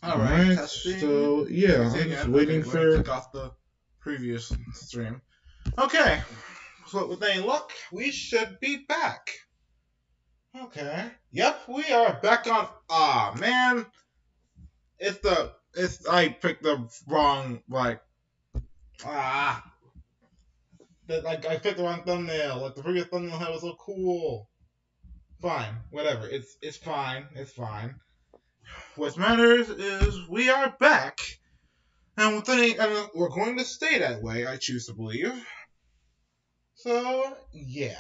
Alright, testing. so yeah, I'm just waiting for. Click off the previous stream. Okay, so with any luck, we should be back. Okay. Yep, we are back on. Ah, man, I picked the wrong ah. I picked the wrong thumbnail. Like the previous thumbnail had was so cool. Fine, whatever. It's fine. It's fine. What matters is we are back, and we're going to stay that way. I choose to believe. So yeah.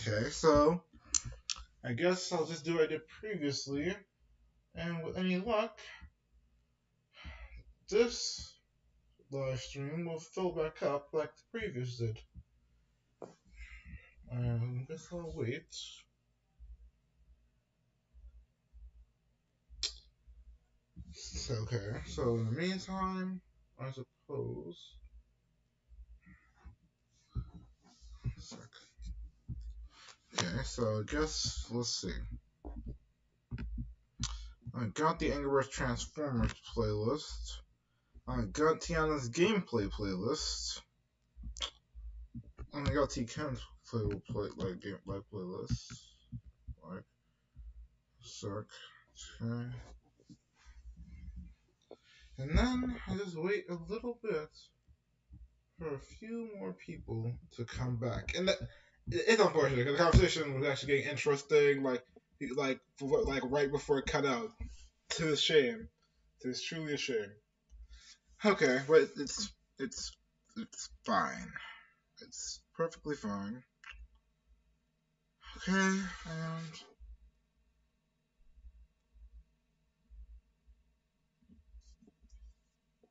Okay, so I guess I'll just do what I did previously, and with any luck, this live stream will fill back up like the previous did. I guess I'll wait. Okay, so in the meantime, I suppose. Okay, so I guess let's see. I got the Angry Birds Transformers playlist. I got Tiana's gameplay playlist. And I got T-Ken's gameplay playlist. Like, suck. Okay. And then I just wait a little bit for a few more people to come back. And it's unfortunate because the conversation was actually getting interesting, like right before it cut out. To the shame. It's truly a shame. Okay, but it's fine. It's perfectly fine. Okay, and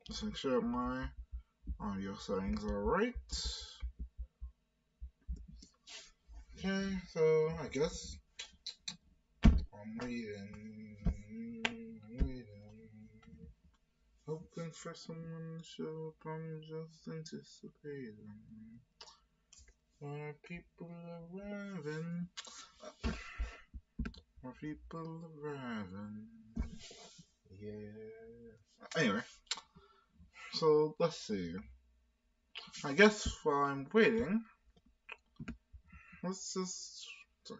let's make sure my audio settings are right. Okay, so I guess I'm waiting, hoping for someone to show up. I'm just anticipating. More people arriving. More people arriving. Yeah. Anyway, so let's see. I guess while I'm waiting, let's just check.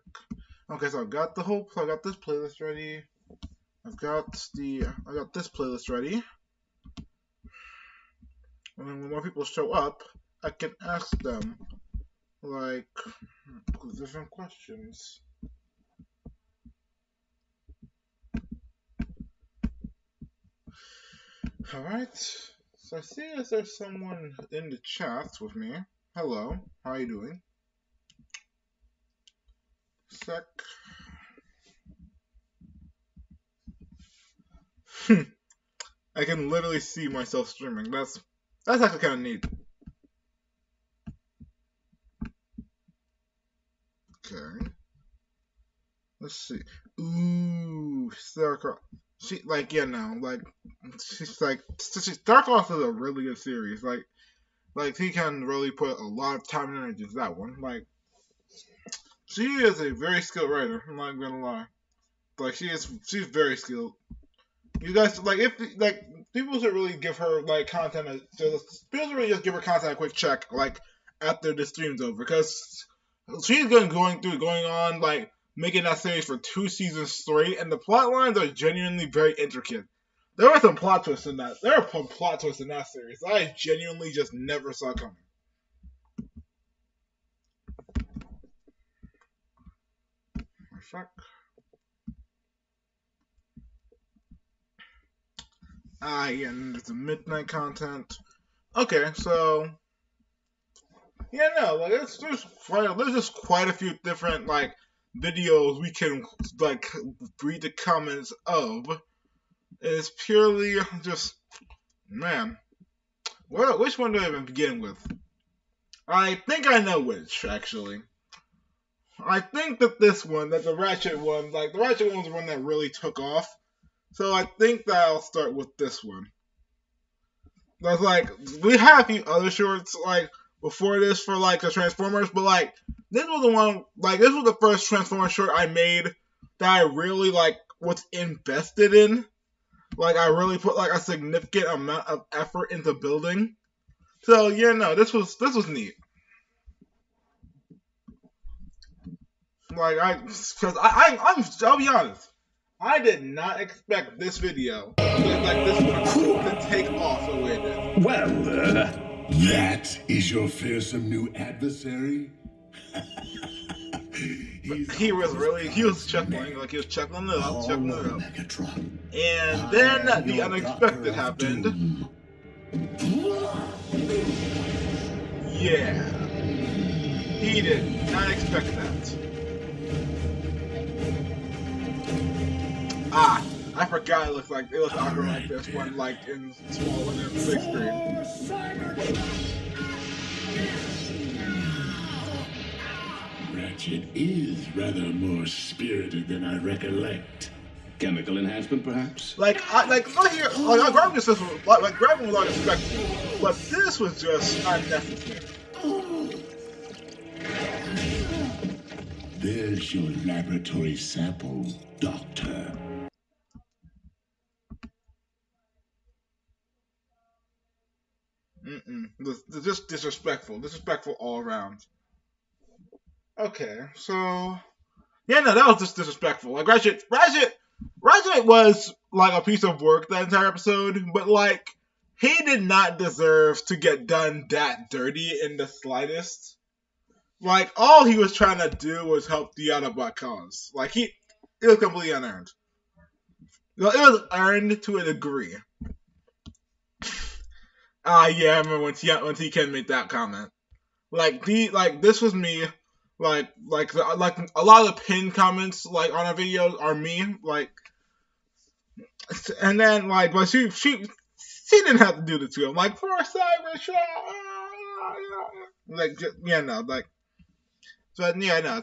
Okay, so I got this playlist ready. I got this playlist ready. And then when more people show up, I can ask them like different questions. Alright. So I see as there's someone in the chat with me. Hello, how are you doing? Sec. I can literally see myself streaming. That's actually kind of neat. Okay. Let's see. Ooh, Starcross. She's like Starcross is a really good series. Like he can really put a lot of time and energy into that one. Like she is a very skilled writer. I'm not gonna lie. Like she's very skilled. You guys people should really give her like content. People should really just give her content a quick check like after the stream's over because she's going on like making that series for 2 seasons straight, and the plot lines are genuinely very intricate. There are some plot twists in that. There are some plot twists in that series I genuinely just never saw coming. Fuck. Yeah, and it's a midnight content. Okay, so yeah, no, like there's just quite a few different like videos we can like read the comments of. It's purely just man. Which one do I even begin with? I think I know which actually. I think that the Ratchet one, like the Ratchet one was the one that really took off. So I think that I'll start with this one. That's like we have a few other shorts, like before this for like the Transformers, but like this was the one, like this was the first Transformers short I made that I really like was invested in. Like I really put like a significant amount of effort into building. So yeah, no, this was neat. Like I'll be honest, I did not expect this video, like this one, to take off the way it did. Well, that is your fearsome new adversary? He was chuckling, like he was chuckling it up. And then the unexpected happened. Yeah. He did not expect that. I forgot it looked awkward like this one, like in small and in big screen. Ratchet is rather more spirited than I recollect. Chemical enhancement, perhaps? I grabbed this grabbing was unexpected, but this was just unnecessary. There's your laboratory sample, Doctor. Just disrespectful all around. Okay, so yeah, no, that was just disrespectful. Like Ratchet was like a piece of work that entire episode, but like he did not deserve to get done that dirty in the slightest. Like all he was trying to do was help the Autobot cause. Like it was completely unearned. It was earned to a degree. Yeah, I remember when Ken made that comment. This was me. Like a lot of the pinned comments like on our videos are me. Like, and then but she didn't have to do the two. I'm like, poor Cybertron.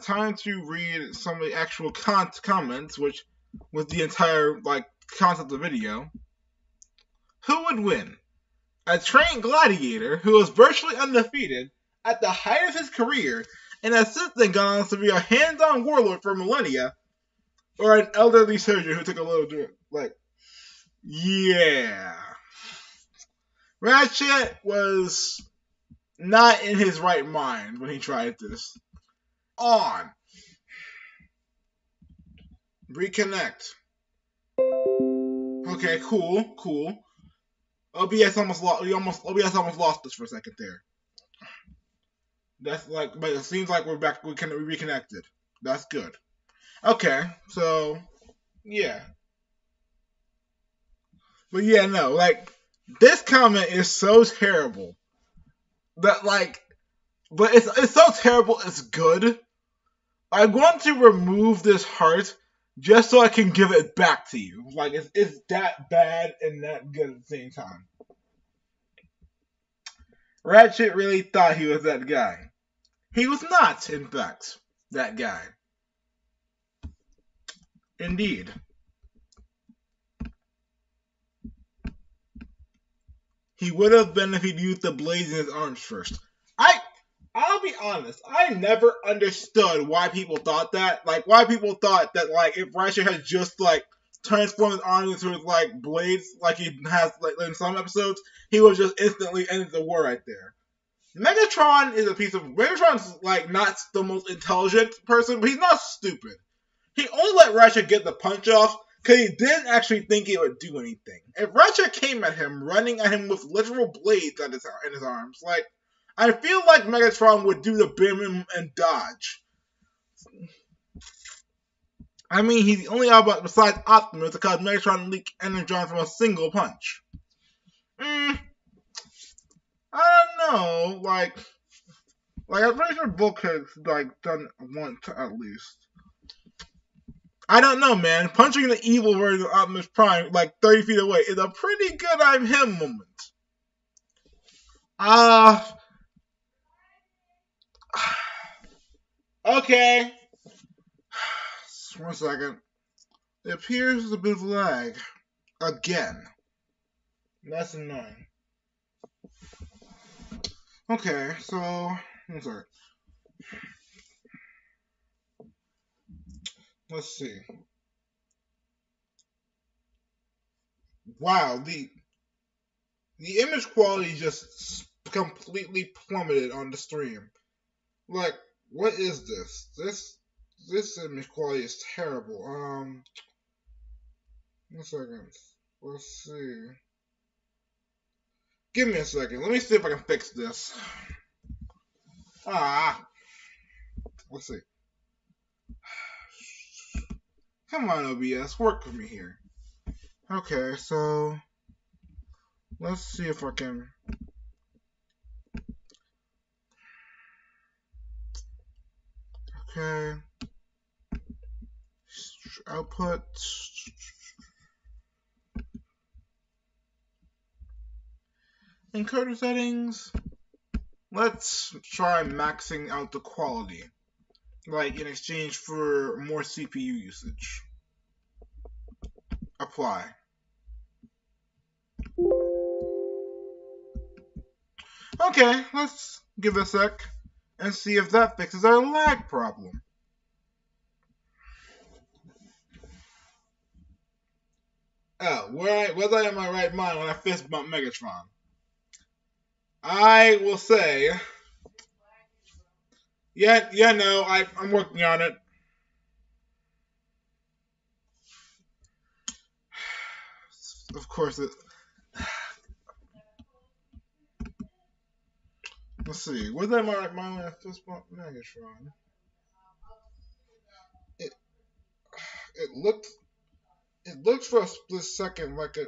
Time to read some of the actual comments, which was the entire concept of the video. Who would win? A trained gladiator who was virtually undefeated at the height of his career and has since then gone on to be a hands-on warlord for millennia, or an elderly surgeon who took a little drink. Yeah. Ratchet was not in his right mind when he tried this. On. Reconnect. Okay, cool. OBS almost lost us for a second there. That's but it seems like we're back. We reconnected. That's good. Okay, so yeah, but yeah, no, this comment is so terrible that but it's so terrible it's good. I want to remove this heart just so I can give it back to you. It's that bad and that good at the same time. Ratchet really thought he was that guy. He was not, in fact, that guy. Indeed. He would have been if he'd used the blades in his arms first. I'll be honest, I never understood why people thought that. Why people thought that, if Ratchet had just, transformed his arms into his, blades, like he has, in some episodes, he would just instantly end the war right there. Megatron's, not the most intelligent person, but he's not stupid. He only let Ratchet get the punch off because he didn't actually think it would do anything. If Ratchet came at him, running at him with literal blades in his arms, I feel like Megatron would do the bare minimum and dodge. I mean, he's the only Autobot besides Optimus to cause Megatron to leak energon from a single punch. I don't know. I'm pretty sure Bulkhead's done once at least. I don't know, man. Punching the evil version of Optimus Prime 30 feet away is a pretty good I'm him moment. Okay. Just 1 second. It appears there's a bit of lag. Again. That's annoying. Okay, so I'm sorry. Let's see. Wow, the image quality just completely plummeted on the stream. Like, what is this? This image quality is terrible. 1 second. Let's see. Give me a second. Let me see if I can fix this. Let's see. Come on, OBS, work with me here. Okay, so let's see if I can. Okay. Output. Encoder settings. Let's try maxing out the quality, like in exchange for more CPU usage. Apply. Okay, let's give it a sec and see if that fixes our lag problem. Oh, was I in my right mind when I fist bumped Megatron? I will say, no, I'm working on it. Of course, let's see. Was I in my right mind when I fist bumped Megatron? It looked for a split second like a.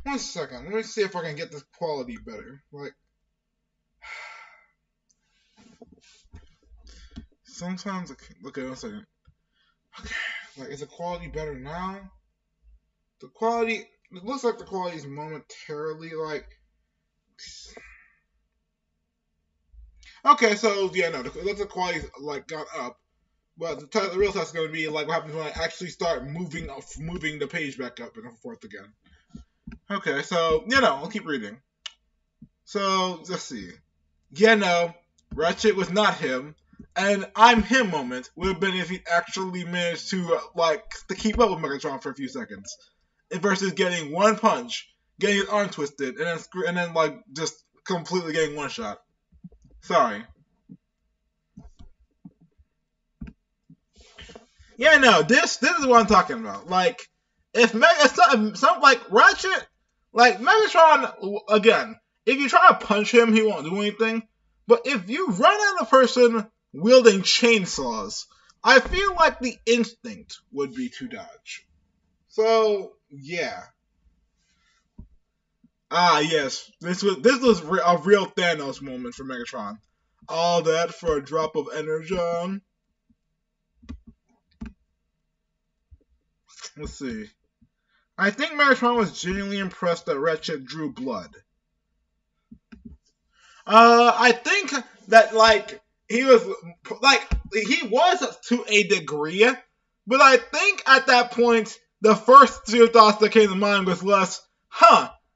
1 second. Let me see if I can get this quality better. Like, sometimes, okay, 1 second. Okay, like, is the quality better now? The quality, it looks like the quality is momentarily, like, okay, so, yeah, no, it looks like the quality's, like, got up. But the real test is going to be, like, what happens when I actually start moving the page back up and forth again. Okay, so, I'll keep reading. So, let's see. Ratchet was not him. And I'm him moment would have been if he actually managed to keep up with Megatron for a few seconds, versus getting one punch, getting his arm twisted, and then just completely getting one shot. Sorry. This is what I'm talking about. Like, if Ratchet, like Megatron, again, if you try to punch him, he won't do anything. But if you run at a person wielding chainsaws, I feel like the instinct would be to dodge. So, yeah. Yes. This was a real Thanos moment for Megatron. All that for a drop of energon. Let's see. I think Megatron was genuinely impressed that Ratchet drew blood. I think that he was to a degree, but I think at that point the first two thoughts that came to mind was less,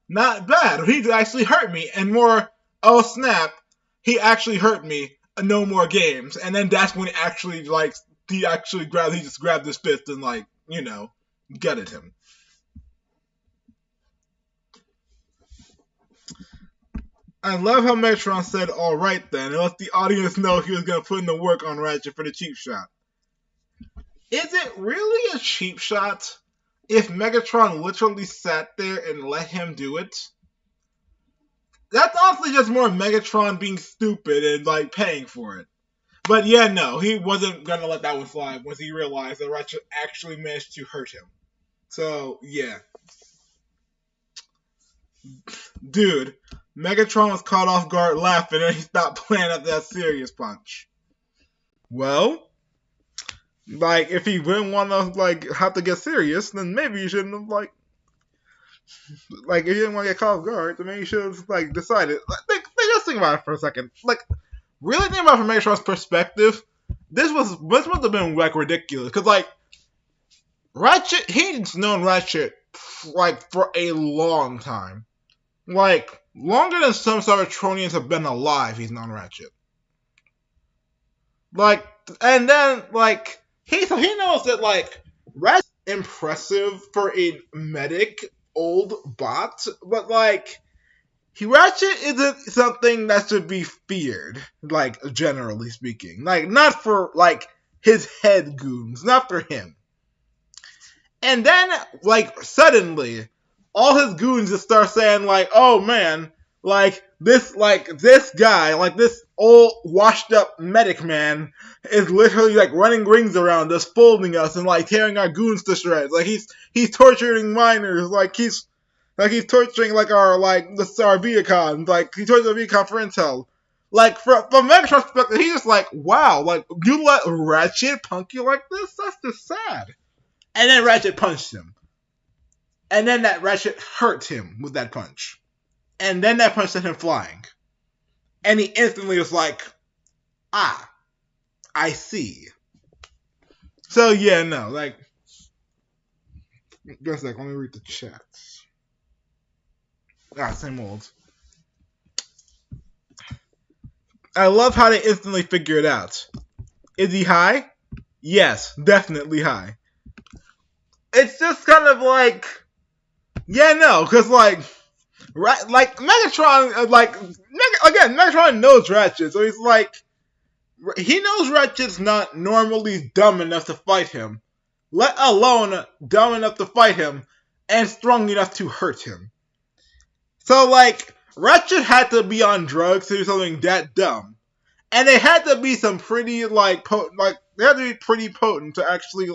not bad. He actually hurt me, and more, oh snap, he actually hurt me. No more games, and then that's when he just grabbed his fist and gutted him. I love how Megatron said, alright then, and let the audience know he was going to put in the work on Ratchet for the cheap shot. Is it really a cheap shot if Megatron literally sat there and let him do it? That's honestly just more Megatron being stupid and paying for it. But he wasn't going to let that one fly once he realized that Ratchet actually managed to hurt him. So, yeah. Dude, Megatron was caught off guard laughing and he stopped playing at that serious punch. Well, if he didn't want to have to get serious, then maybe you shouldn't have if you didn't want to get caught off guard, then maybe you should have decided. Just think about it for a second. Really think about it from Megatron's perspective. This must have been ridiculous because Ratchet, he's known Ratchet for a long time. longer than some Cybertronians have been alive, he's not Ratchet. Like, and then, like, he knows that, like, Ratchet's impressive for a medic old bot, but, like, Ratchet isn't something that should be feared, like, generally speaking. Like, not for, like, his head goons, not for him. And then, like, suddenly, all his goons just start saying, like, oh man, this guy, like, this old, washed up medic man is literally, like, running rings around us, folding us, and, like, tearing our goons to shreds. Like, he's torturing miners, like, he's torturing, like, our Viacons, like, he tortured our Viacon for intel. Like, from Megatron's perspective, he's just like, wow, like, you let Ratchet punk you like this? That's just sad. And then Ratchet punched him. And then that Ratchet hurt him with that punch. And then that punch sent him flying. And he instantly was like, ah, I see. So, yeah, no, like, just like, let me read the chats. Same old. I love how they instantly figure it out. Is he high? Yes, definitely high. It's just kind of like, yeah, no, because, like Megatron, Megatron knows Ratchet, so he's like, he knows Ratchet's not normally dumb enough to fight him, let alone dumb enough to fight him, and strong enough to hurt him. So, like, Ratchet had to be on drugs to do something that dumb. And they had to be some pretty, potent, they had to be pretty potent to actually,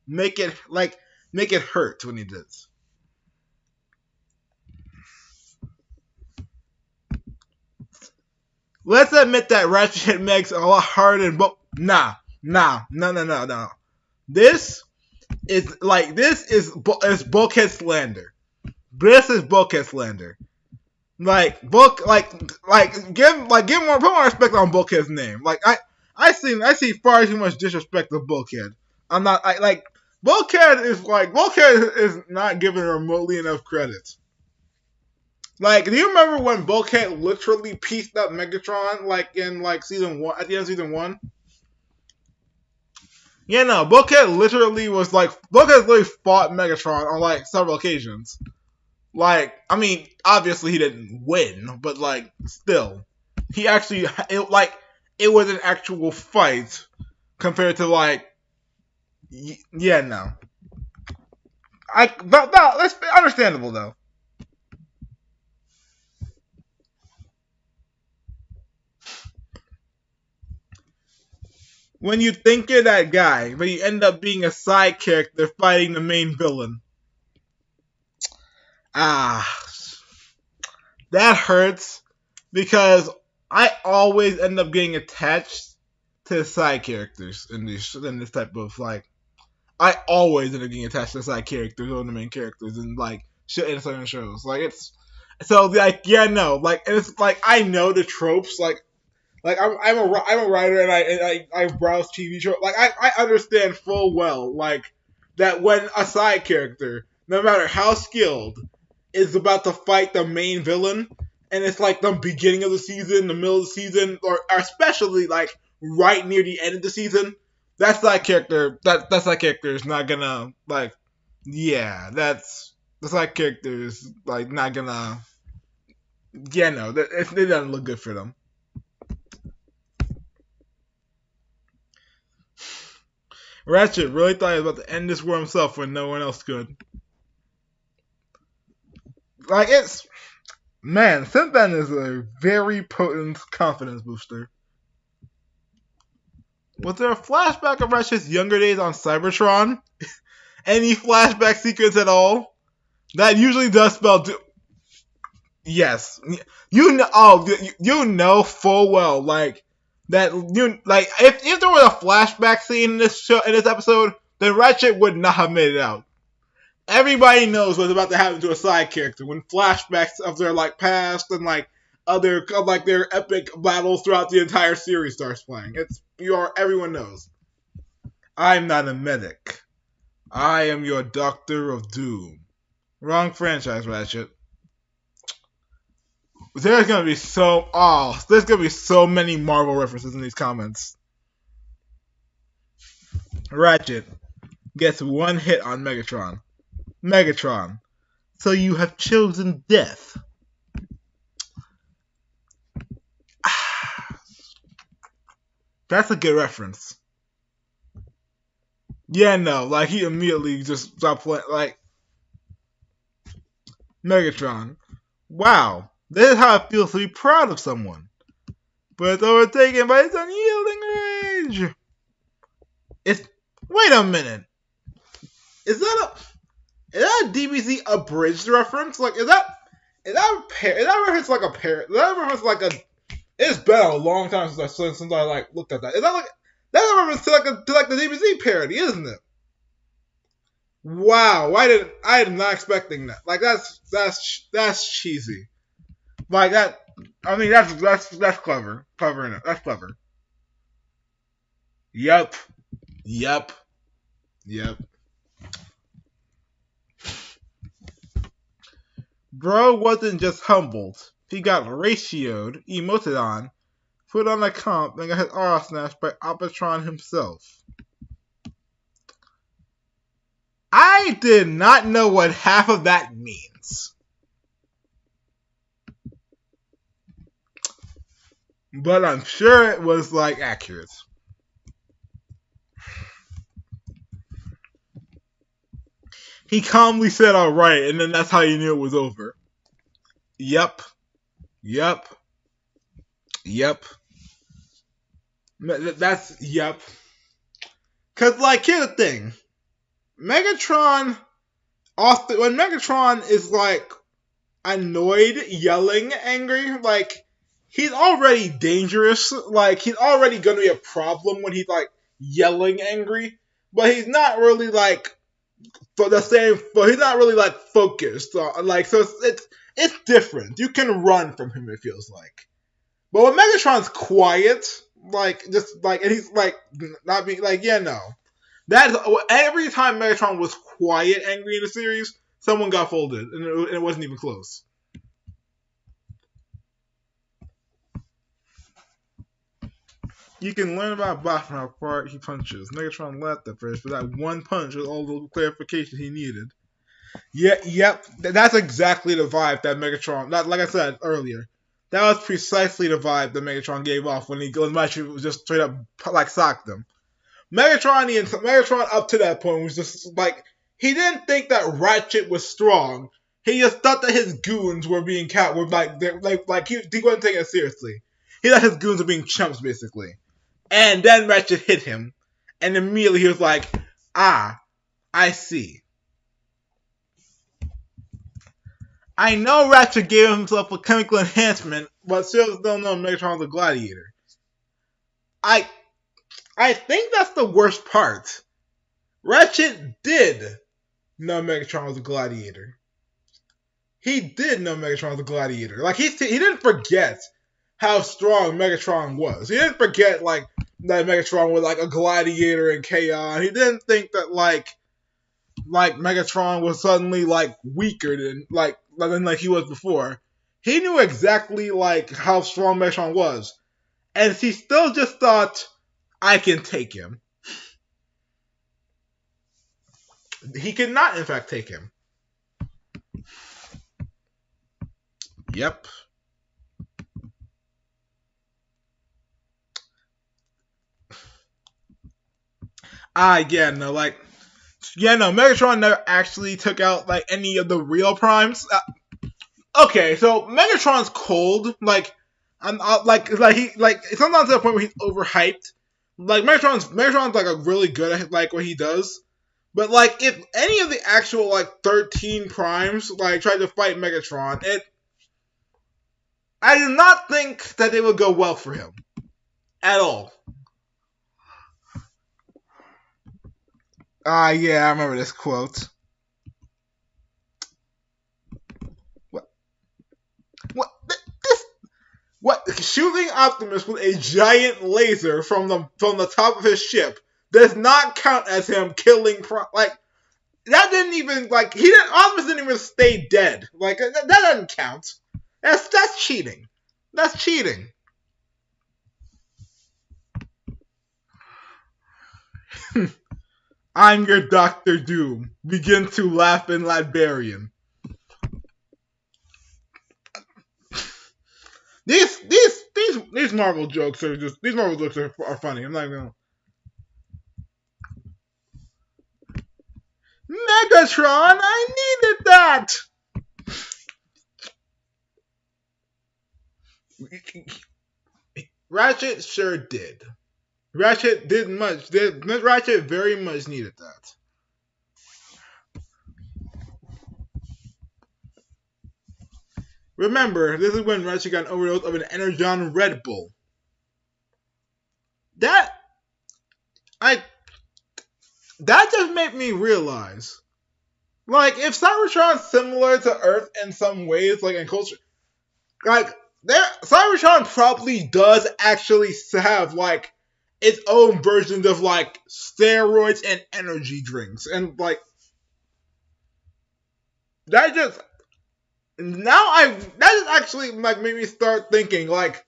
make it hurt when he does. Let's admit that Ratchet makes a lot harder than No. This is Bulkhead slander. This is Bulkhead slander. Give more, put more respect on Bulkhead's name. Like, I see far too much disrespect of Bulkhead. Bulkhead is not given remotely enough credit. Like, do you remember when Bulkhead literally pieced up Megatron, in season 1, at the end of season 1? Yeah, no, Bulkhead literally fought Megatron on, several occasions. Obviously he didn't win, but, still. He actually, it was an actual fight compared to, yeah, no. That's understandable, though. When you think you're that guy, but you end up being a side character fighting the main villain. That hurts, because I always end up getting attached to side characters in this type of, I always end up getting attached to side characters over the main characters in, in certain shows. Yeah, no, and it's, I know the tropes, I'm a writer, and I browse TV shows. I understand full well, that when a side character, no matter how skilled, is about to fight the main villain, and it's the beginning of the season, the middle of the season, or especially right near the end of the season, that side character is not gonna the side character is not gonna, it doesn't look good for them. Ratchet really thought he was about to end this war himself when no one else could. Synth is a very potent confidence booster. Was there a flashback of Ratchet's younger days on Cybertron? Any flashback sequence at all? That usually does spell yes. You know full well, that if there was a flashback scene in this episode, then Ratchet would not have made it out. Everybody knows what's about to happen to a side character when flashbacks of their past and other their epic battles throughout the entire series starts playing. Everyone knows. I'm not a medic. I am your Doctor of Doom. Wrong franchise, Ratchet. There's gonna be so many Marvel references in these comments. Ratchet gets one hit on Megatron. Megatron, so you have chosen death. That's a good reference. Yeah, no, like he immediately just stopped playing. Like Megatron, wow, this is how it feels to be proud of someone, but it's overtaken by its unyielding rage. Wait a minute. Is that a DBZ abridged reference? Like, is that reference like a parody? Is that reference like a? It's been a long time since I like looked at that. Is that like that's a reference to like the DBZ parody, isn't it? Wow, I am not expecting that. Like that's cheesy. Like that. I mean that's clever. Clever enough. That's clever. Yep. Bro wasn't just humbled. He got ratioed, emoted on, put on a comp, and got his aura snatched by Optron himself. I did not know what half of that means. But I'm sure it was, like, accurate. He calmly said, alright, and then that's how you knew it was over. Yep. That's, yep. Cause, like, here's the thing. Megatron, when Megatron is, like, annoyed, yelling, angry, like, he's already dangerous. Like, he's already gonna be a problem when he's, like, yelling angry. But he's not really, like, but he's not really like focused. Like so, it's different. You can run from him. It feels like, but when Megatron's quiet, like just like, and he's like not being like, yeah, no. That's every time Megatron was quiet, angry in the series, someone got folded, and it wasn't even close. You can learn about Boss from how far he punches. Megatron laughed at first, but that one punch was all the clarification he needed. Yep. That's exactly the vibe that Megatron, like I said earlier, that was precisely the vibe that Megatron gave off when Ratchet was just straight up, like, socked him. Megatron up to that point was just, like, he didn't think that Ratchet was strong. He just thought that his goons were being he wasn't taking it seriously. He thought his goons were being chumps, basically. And then Ratchet hit him, and immediately he was like, I see. I know Ratchet gave himself a chemical enhancement, but still don't know Megatron's a gladiator. I think that's the worst part. Ratchet did know Megatron was a gladiator. He did know Megatron was a gladiator. Like, he didn't forget how strong Megatron was. He didn't forget, like, that Megatron was, like, a gladiator in Chaos. He didn't think that, like Megatron was suddenly, like, weaker than he was before. He knew exactly, like, how strong Megatron was. And he still just thought, I can take him. He could not, in fact, take him. Yep. Megatron never actually took out, like, any of the real primes. Okay, so Megatron's cold, like, sometimes to the point where he's overhyped. Like, Megatron's, like, a really good at, like, what he does. But, like, if any of the actual, like, 13 primes, like, tried to fight Megatron, I do not think that they would go well for him. At all. Yeah, I remember this quote. What? Shooting Optimus with a giant laser from the top of his ship does not count as him killing. That didn't even, like, Optimus didn't even stay dead. Like, that doesn't count. That's cheating. That's cheating. I'm your Doctor Doom. Begin to laugh in Liberian. These Marvel jokes are just are funny. I'm not gonna. Megatron, I needed that. Ratchet sure did. Ratchet very much needed that. Remember, this is when Ratchet got an overdose of an Energon Red Bull. That just made me realize, like, if Cybertron's similar to Earth in some ways, like in culture, like Cybertron probably does actually have like its own versions of like steroids and energy drinks, and like that just actually like made me start thinking like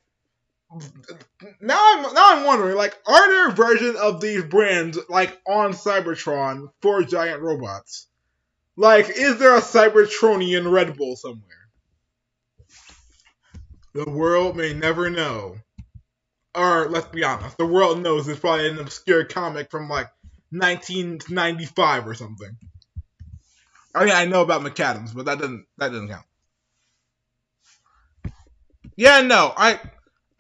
now I'm wondering like are there versions of these brands like on Cybertron for giant robots? Like is there a Cybertronian Red Bull somewhere? The world may never know. Or let's be honest, the world knows it's probably an obscure comic from like 1995 or something. I mean, I know about McAdams, but that doesn't count. Yeah, no, I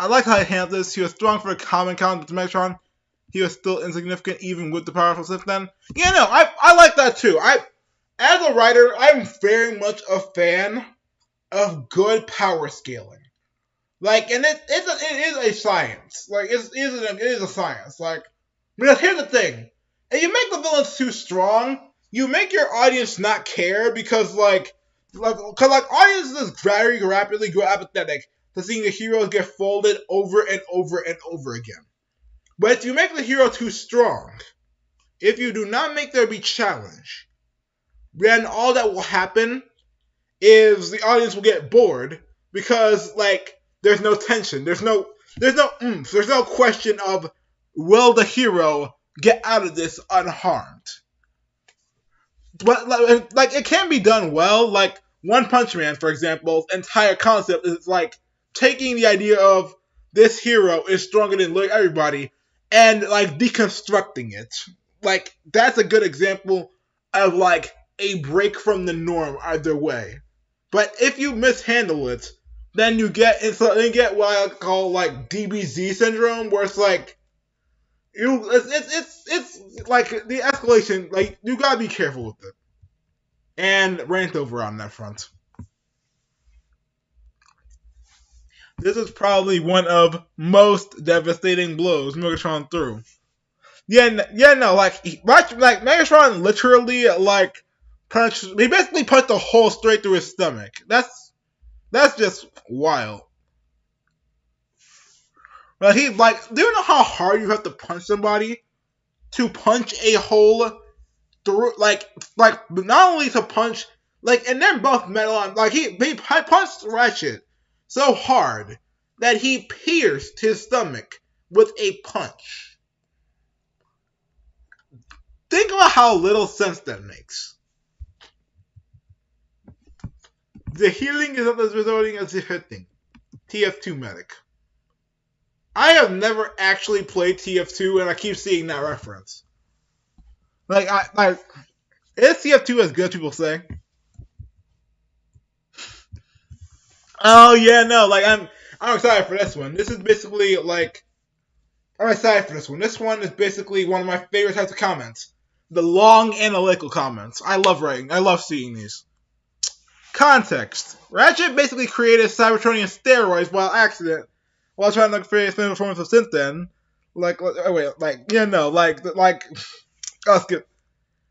like how he handled this. He was strong for a Comic Con with Megatron. He was still insignificant even with the powerful Sith then. Yeah, no, I like that too. As a writer, I'm very much a fan of good power scaling. Like, and it is a science. Like, it is a science. Like, because here's the thing: if you make the villains too strong, you make your audience not care because audiences very rapidly grow apathetic to seeing the heroes get folded over and over and over again. But if you make the hero too strong, if you do not make there be challenge, then all that will happen is the audience will get bored because like there's no tension, there's no oomph, there's no question of will the hero get out of this unharmed. But like it can be done well. Like One Punch Man, for example, entire concept is like taking the idea of this hero is stronger than everybody and like deconstructing it. Like that's a good example of like a break from the norm either way. But if you mishandle it, then you get what I call like DBZ syndrome, where it's like it's like the escalation. Like you gotta be careful with it. And rant over on that front. This is probably one of most devastating blows Megatron threw. Megatron literally like punched. He basically punched a hole straight through his stomach. That's just wild. But do you know how hard you have to punch somebody to punch a hole through? Like not only to punch, like, and they're both metal on. Like he punched Ratchet so hard that he pierced his stomach with a punch. Think about how little sense that makes. The healing is not as resulting as the hurting. TF2 medic. I have never actually played TF2, and I keep seeing that reference. Is TF2 as good as people say? Oh yeah, no, like I'm excited for this one. This is basically like I'm excited for this one. This one is basically one of my favorite types of comments. The long analytical comments. I love writing. I love seeing these. Context. Ratchet basically created Cybertronian steroids while trying to create a special form of synth then.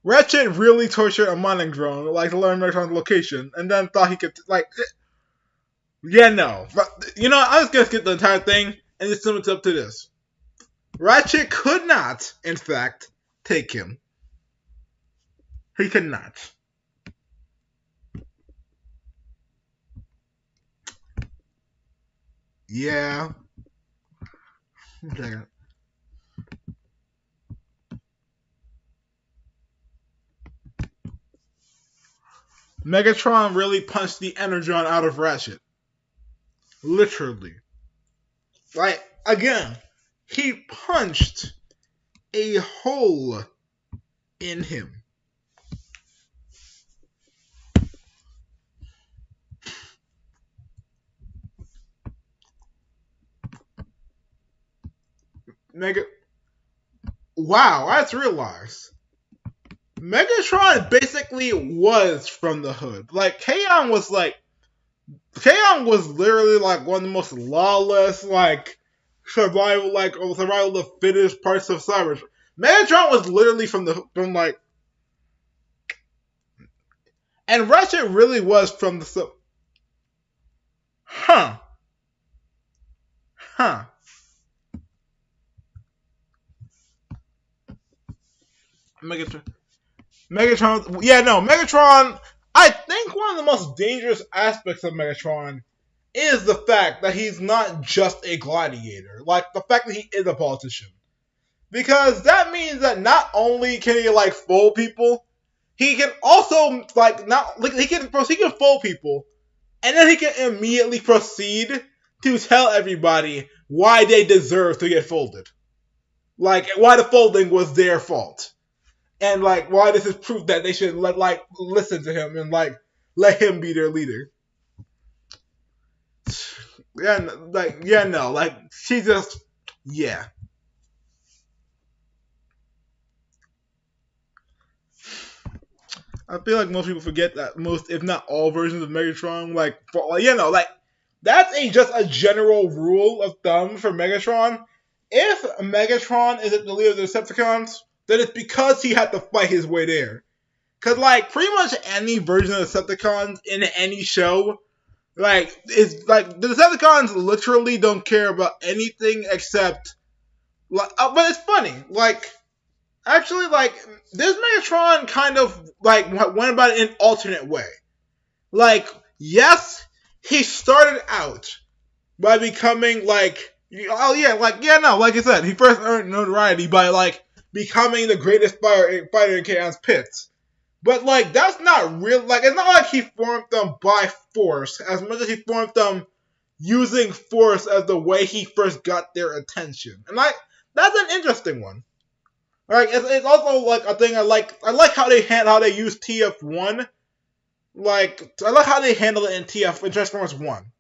Ratchet really tortured a mining drone, like, to learn Megatron's location, and then thought he could, I'm just gonna skip the entire thing, and just sum it up to this. Ratchet could not, in fact, take him. He could not. Yeah. Okay. Megatron really punched the Energon out of Ratchet. Literally. Like, again, he punched a hole in him. Wow, I just realized. Megatron basically was from the hood. Like, Kaon was literally like one of the most lawless, like, survival of the fittest parts of Cyber. Megatron was literally from like, and Ratchet really was from the, huh. Megatron. I think one of the most dangerous aspects of Megatron is the fact that he's not just a gladiator. Like, the fact that he is a politician. Because that means that not only can he, like, fool people, he can also, like, he can fool people, and then he can immediately proceed to tell everybody why they deserve to get folded. Like, why the folding was their fault. And, like, why this is proof that they should, listen to him and, like, let him be their leader. She just, yeah. I feel like most people forget that most, if not all, versions of Megatron, that's just a general rule of thumb for Megatron. If Megatron isn't the leader of the Decepticons, then it's because he had to fight his way there. Because, like, pretty much any version of the Decepticons in any show, the Decepticons literally don't care about anything except, but it's funny, actually, this Megatron kind of, went about it in an alternate way. Yes, he started out by becoming, like I said, he first earned notoriety by, becoming the greatest fighter in Chaos Pits. But, that's not real, it's not like he formed them by force, as much as he formed them using force as the way he first got their attention. And, that's an interesting one. It's also, a thing I like. I like how they use TF1. I like how they handle it in Transformers 1.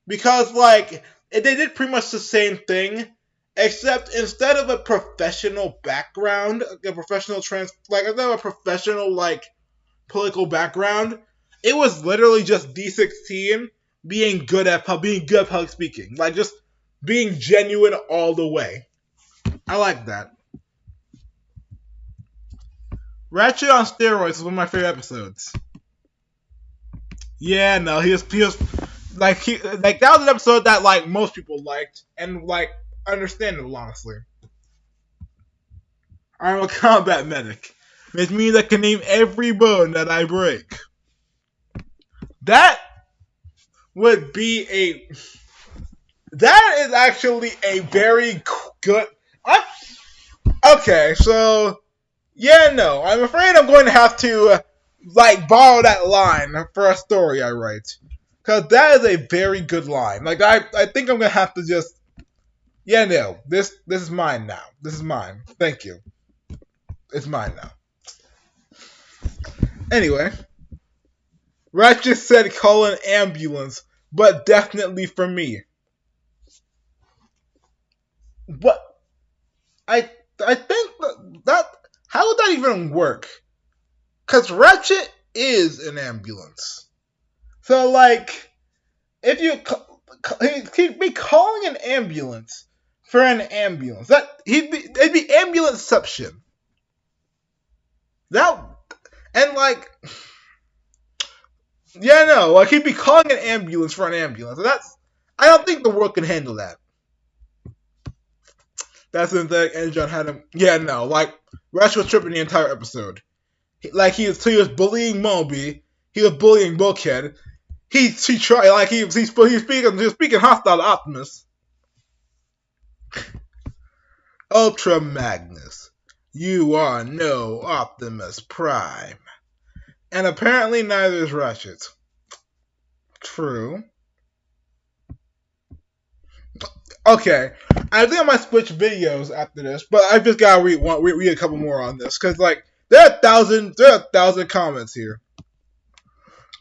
Because, they did pretty much the same thing, except instead of a professional background, instead of a professional, political background, it was literally just D16 being good at public speaking. Just being genuine all the way. I like that. Ratchet on Steroids is one of my favorite episodes. Yeah, no, he was that was an episode that most people liked and understandable, honestly. I'm a combat medic, which means I can name every bone that I break. That is actually a very good. Okay, so. Yeah, no. I'm afraid I'm going to have to, borrow that line for a story I write. Because that is a very good line. I think I'm going to have to just... Yeah, no. This is mine now. This is mine. Thank you. It's mine now. Anyway. Ratchet said call an ambulance, but definitely for me. What? I think that how would that even work? Because Ratchet is an ambulance. So, if he'd be calling an ambulance for an ambulance. It'd be ambulanceception. He'd be calling an ambulance for an ambulance. I don't think the world can handle that. That's the thing, and John had him. Yeah, no, Ratchet was tripping the entire episode. He was bullying Moby. He was bullying Bulkhead. he tried like he's speaking hostile to Optimus. Ultra Magnus, you are no Optimus Prime, and apparently neither is Ratchet. True. Okay, I think I might switch videos after this, but I just gotta read a couple more on this because like there are 1,000 comments here.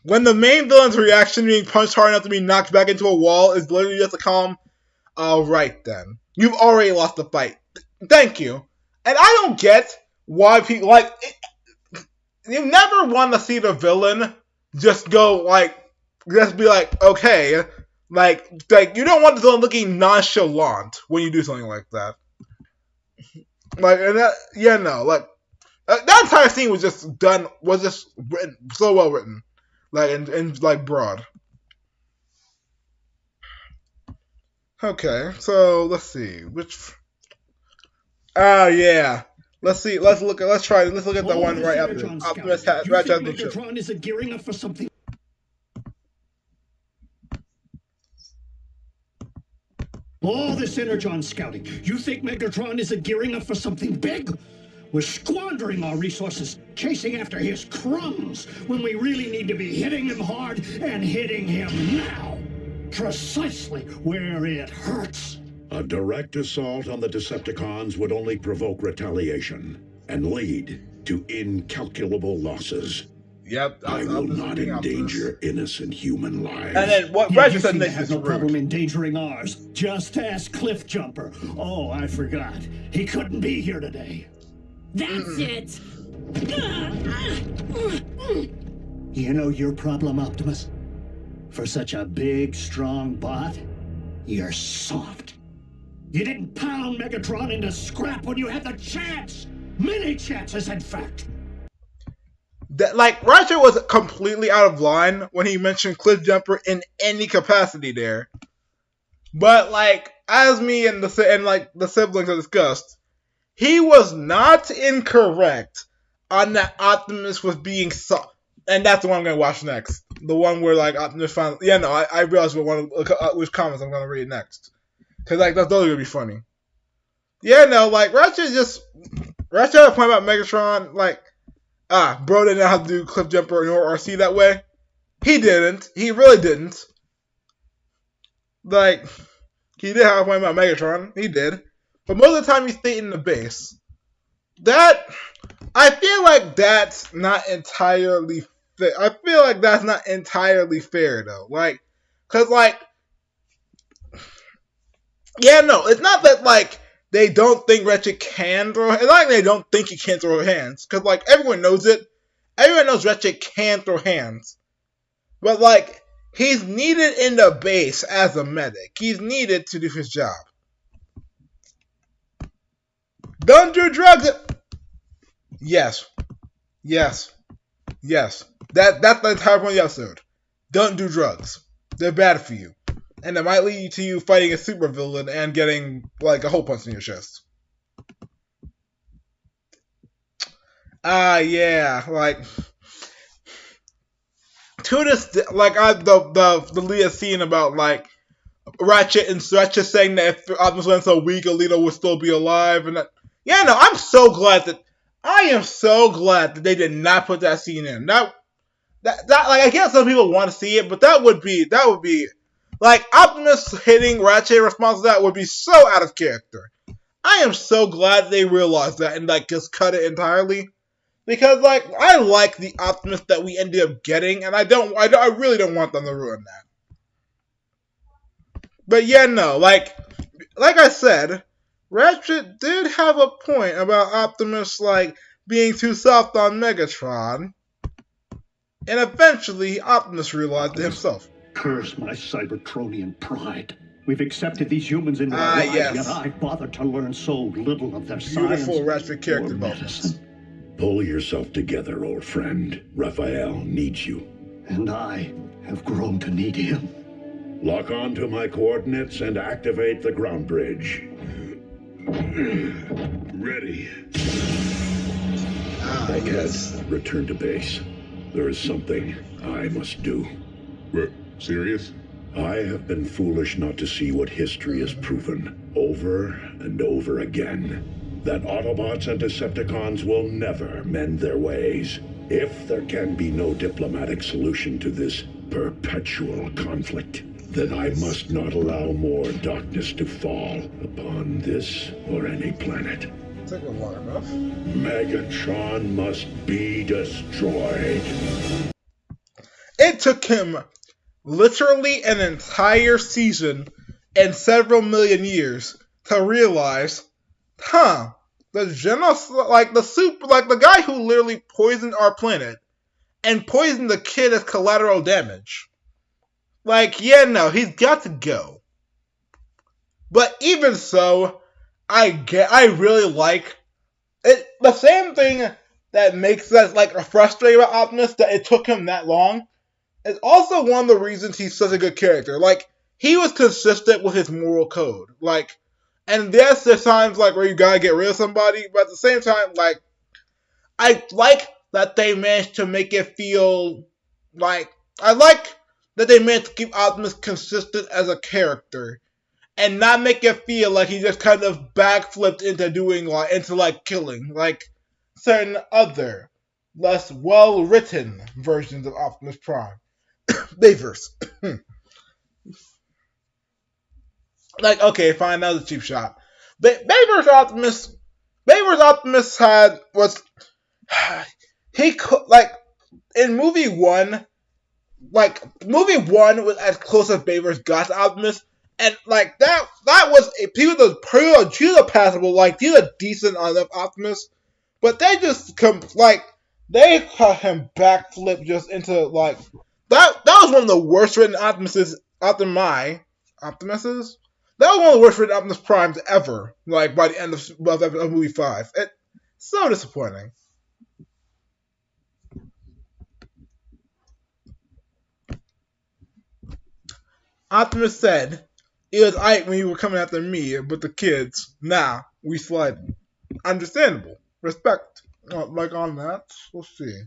When the main villain's reaction to being punched hard enough to be knocked back into a wall is literally just a calm, alright then. You've already lost the fight. Thank you. And I don't get why people, like, you never want to see the villain just go, like, just be like, okay, like you don't want the villain looking nonchalant when you do something like that. Like, and that, yeah, no, like, that entire scene was just written, so well written. Like, and like, broad. Okay, so, let's see, yeah. Let's look at the one right after. Optimus has Ratchet. Megatron isn't gearing up for something. All this Energon scouting. You think Megatron isn't gearing up for something big? We're squandering our resources chasing after his crumbs when we really need to be hitting him hard and hitting him now. Precisely where it hurts. A direct assault on the Decepticons would only provoke retaliation and lead to incalculable losses. Yep, I will not endanger innocent human lives. And then what Ratchet said next has no problem endangering ours. Just ask Cliffjumper. Oh, I forgot. He couldn't be here today. That's it. You know your problem, Optimus? For such a big, strong bot, you're soft. You didn't pound Megatron into scrap when you had the chance. Many chances, in fact. That, like, Ratchet was completely out of line when he mentioned Cliffjumper in any capacity there. But, like, as me and the siblings have discussed, he was not incorrect on that Optimus was being soft. And that's the one I'm going to watch next. The one where, like, Optimus finally... Yeah, no, I realized which comments I'm going to read next. Because, like, that's totally going to be funny. Yeah, no, like, Ratchet had a point about Megatron, like, bro didn't know how to do Cliffjumper or RC that way. He didn't. He really didn't. Like, he did have a point about Megatron. He did. But most of the time he stayed in the base. I feel like that's not entirely fair. I feel like that's not entirely fair, though. Like, because, like, yeah, no, it's not that, like, they don't think Ratchet can throw... It's not like they don't think he can throw hands. Because, like, everyone knows it. Everyone knows Ratchet can throw hands. But, like, he's needed in the base as a medic. He's needed to do his job. Don't do drugs! Yes. Yes. Yes. That's the entire point of the episode. Don't do drugs. They're bad for you. And it might lead to you fighting a supervillain and getting, like, a hole punch in your chest. Yeah, like, to this, like, the Leah scene about, like, Ratchet saying that if Optimus wasn't so weak, Alita would still be alive, and that, yeah, no, I am so glad that they did not put that scene in. That, like, I guess some people want to see it, but that would be, like, Optimus hitting Ratchet in response to that would be so out of character. I am so glad they realized that and, like, just cut it entirely. Because, like, I like the Optimus that we ended up getting, and I really don't want them to ruin that. But yeah, no, like I said, Ratchet did have a point about Optimus, like, being too soft on Megatron. And eventually, Optimus realized it himself. Curse my Cybertronian pride. We've accepted these humans into our lives, yes. yet I've bothered to learn so little of their science Beautiful Ratchet character or development. medicine. Pull yourself together, old friend. Raphael needs you. And I have grown to need him. Lock on to my coordinates and activate the ground bridge. Ready. Yes. Return to base. There is something I must do. What? Serious? I have been foolish not to see what history has proven, over and over again. That Autobots and Decepticons will never mend their ways. If there can be no diplomatic solution to this perpetual conflict, then I must not allow more darkness to fall upon this or any planet. Taking long enough. Megatron must be destroyed. It took him literally an entire season and several million years to realize, the the guy who literally poisoned our planet and poisoned the kid as collateral damage. He's got to go. But even so, I really like it. The same thing that makes us frustrated about Optimus, that it took him that long, is also one of the reasons he's such a good character. He was consistent with his moral code. And yes, there's times where you gotta get rid of somebody, but at the same time, I like that they managed to make it feel I like that they managed to keep Optimus consistent as a character and not make it feel like he just kind of backflipped into killing certain other less well written versions of Optimus Prime. Bayverse. Okay, fine, that was a cheap shot. But Bayverse Optimus in movie one was as close as Bayverse got to Optimus, and that was he was a passable, he was a decent enough Optimus, but they just they cut him backflip just into that was one of the worst written Optimuses. That was one of the worst written Optimus Primes ever. By the end of movie 5, it's so disappointing. Optimus said, "It was aight when you were coming after me, but the kids, nah, we sliding." Understandable. Respect. On that, we'll see.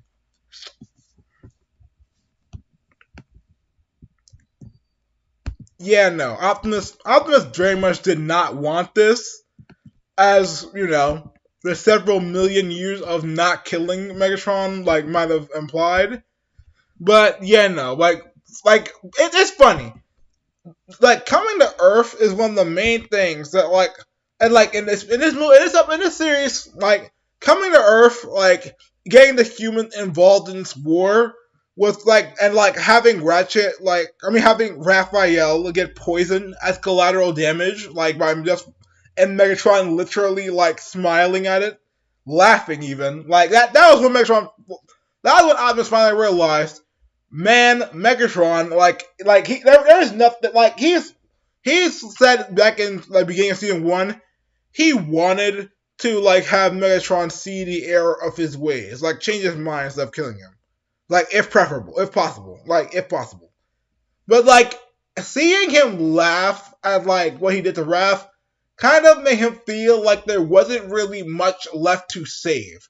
Yeah, no. Optimus very much did not want this, as, the several million years of not killing Megatron, might have implied. But, yeah, no. It's funny. Coming to Earth is one of the main things that, in this series, coming to Earth, getting the humans involved in this war was having having Raphael get poisoned as collateral damage, by and Megatron literally smiling at it, laughing even, that was when Optimus finally realized, man, Megatron, there's nothing, he's said back in the beginning of season 1, he wanted to have Megatron see the error of his ways, change his mind instead of killing him. If possible. But, seeing him laugh at, what he did to Raph kind of made him feel like there wasn't really much left to save.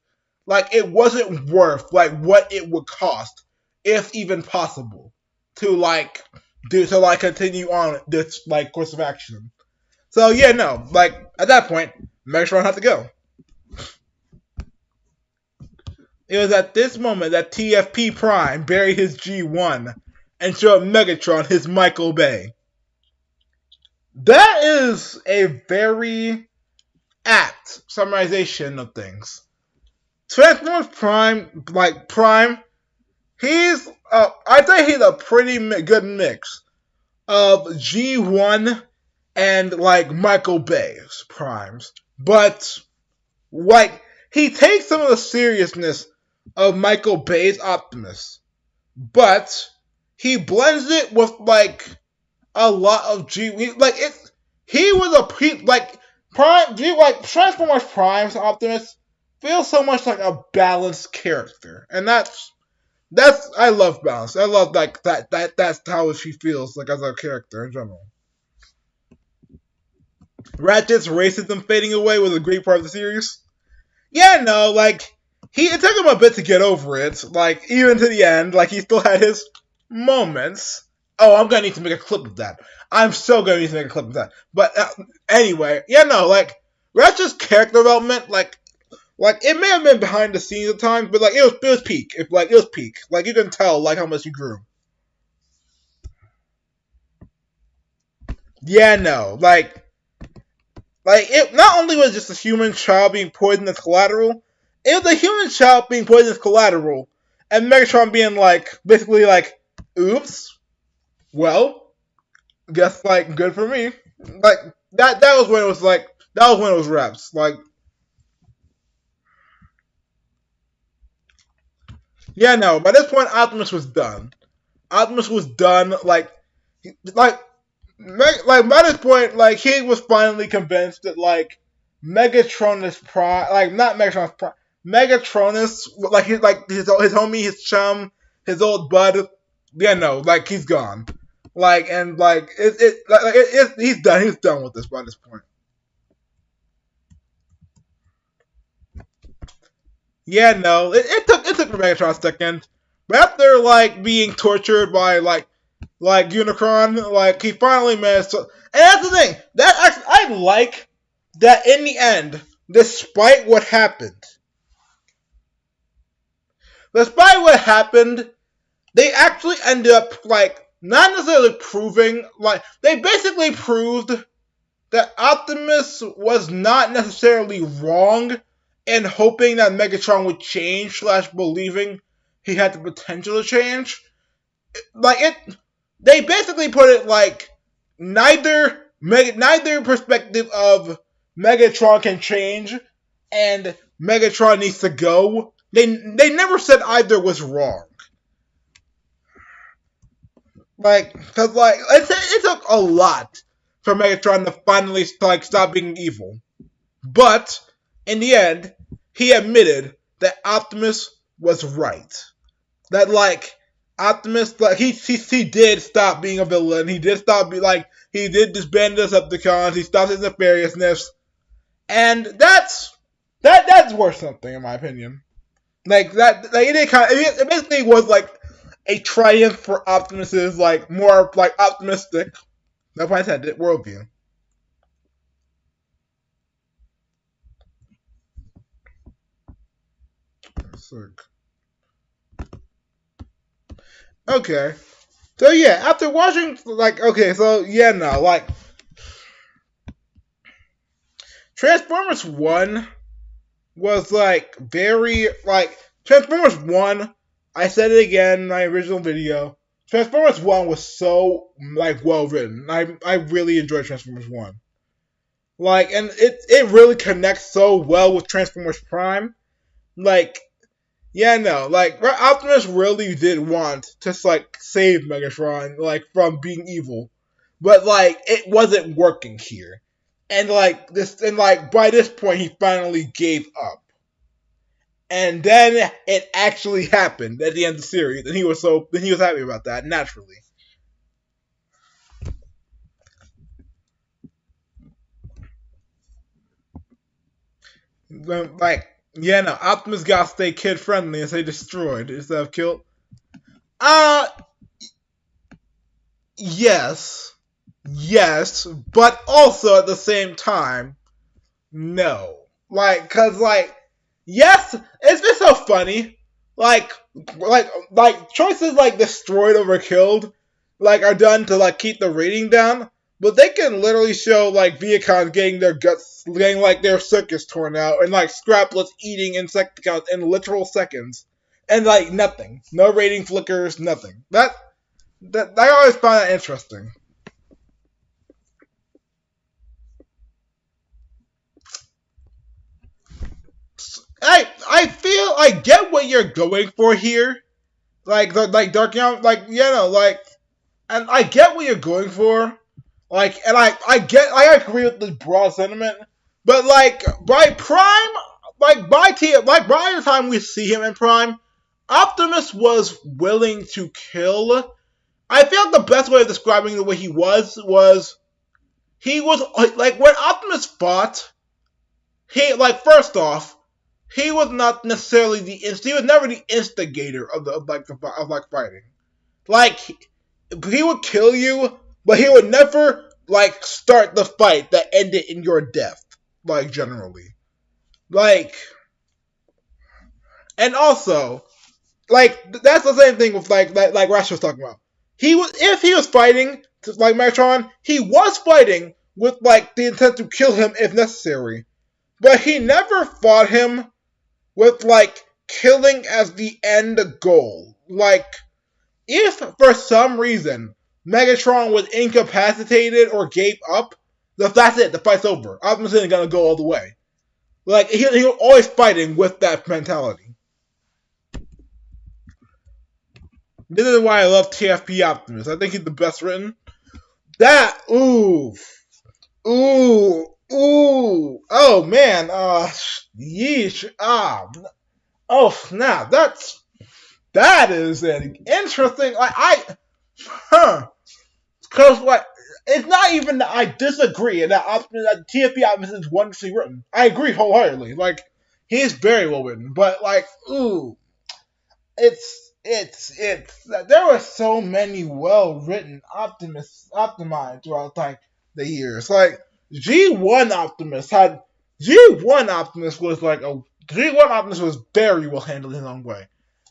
It wasn't worth, what it would cost, if even possible, to, continue on this, course of action. So, yeah, no, at that point, Megatron had to go. It was at this moment that TFP Prime buried his G1 and showed Megatron his Michael Bay. That is a very apt summarization of things. Transformers Prime, I'd say he's a pretty good mix of G1 and, Michael Bay's Primes. But, he takes some of the seriousness of Michael Bay's Optimus, but he blends it with a lot of Transformers Prime's Optimus feels so much like a balanced character, and that's I love balance. I love that's how she feels as a character in general. Ratchet's racism fading away was a great part of the series. Yeah, no, it took him a bit to get over it, even to the end, he still had his moments. Oh, I'm gonna need to make a clip of that. I'm so gonna need to make a clip of that. But anyway, like Ratchet's character development, like it may have been behind the scenes at times, but like it was peak. It was peak. Like you can tell like how much he grew. Yeah, no, like it not only was just a human child being poisoned as collateral, it was a human child being poisoned as collateral, and Megatron being like basically like, oops, well, guess like good for me. Like that was when it was like that was when it was reps. Like yeah, no, by this point Optimus was done. Optimus was done. Like by this point, like he was finally convinced that like Megatronus Prime, like not Megatronus Prime, Megatronus, like his homie, his chum, his old bud. Yeah, no, like he's gone. Like and like he's done. He's done with this by this point. Yeah, no, it took Megatron a second, but after like being tortured by like Unicron, like he finally managed to. And that's the thing that I like that in the end, despite what happened, they actually ended up like not necessarily proving like they basically proved that Optimus was not necessarily wrong in hoping that Megatron would change / believing he had the potential to change. They basically put it like neither perspective of Megatron can change and Megatron needs to go. They never said either was wrong. Like, cause like it took a lot for Megatron to finally like stop being evil, but in the end, he admitted that Optimus was right. That like Optimus, like he did stop being a villain. He did stop he did disband the Decepticons. He stopped his nefariousness, and that's worth something in my opinion. Like that, like it basically was like a triumph for Optimus's like more like optimistic, no pun intended, worldview. Okay. So yeah, after watching Transformers 1 was like very like Transformers 1, I said it again in my original video. Transformers 1 was so like well written. I really enjoyed Transformers 1. Like and it really connects so well with Transformers Prime. Like yeah, no, like Optimus really did want to like save Megatron like from being evil, but like it wasn't working here, and like by this point he finally gave up, and then it actually happened at the end of the series, and he was happy about that naturally. Like yeah, no, Optimus gotta stay kid friendly and say destroyed instead of killed. Yes, but also at the same time, no. Like, cause like, yes, it's been so funny. Like choices like destroyed over killed, like are done to like keep the rating down. But they can literally show like Viacons getting like their circus torn out, and like Scraplets eating Insecticons in literal seconds, and like nothing, no rating flickers, nothing. That I always find that interesting. I feel I get what you're going for here, like Dark Young, like and I get what you're going for. Like, and I agree with the broad sentiment, but like by Prime, by the time we see him in Prime, Optimus was willing to kill. I feel like the best way of describing the way he was he was like when Optimus fought, he like first off, he was not necessarily he was never the instigator of fighting. like, he would kill you, but he would never, like, start the fight that ended in your death, like, generally. Like, and also, like, that's the same thing with, like Rash was talking about. If he was fighting, like Megatron, he was fighting with, like, the intent to kill him if necessary. But he never fought him with, like, killing as the end goal. Like, if for some reason Megatron was incapacitated or gave up, that's it, the fight's over. Optimus isn't gonna go all the way. Like, he was always fighting with that mentality. This is why I love TFP Optimus. I think he's the best written. That, ooh, oh man, yeesh, oh snap, that is an interesting, because, like, it's not even that I disagree that TFP Optimus is wonderfully written. I agree wholeheartedly. Like, he is very well written, but, like, there were so many well-written Optimize throughout, like, the years. Like, G1 Optimus was very well handled in his own way.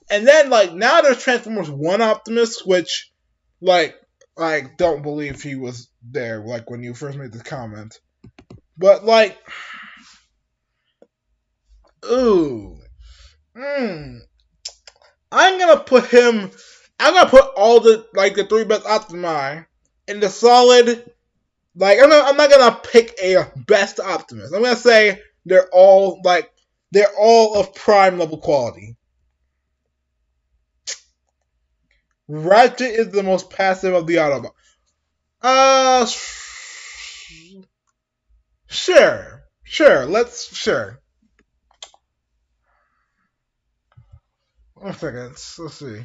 And then, like, now there's Transformers 1 Optimus, which, like, I don't believe he was there, like, when you first made this comment. But, like, I'm gonna put all the, like, the 3 best Optimi in the solid, like, I'm not gonna pick a best Optimus. I'm gonna say they're all of prime level quality. Ratchet is the most passive of the Autobots. Sure. Sure. 1 second, let's see.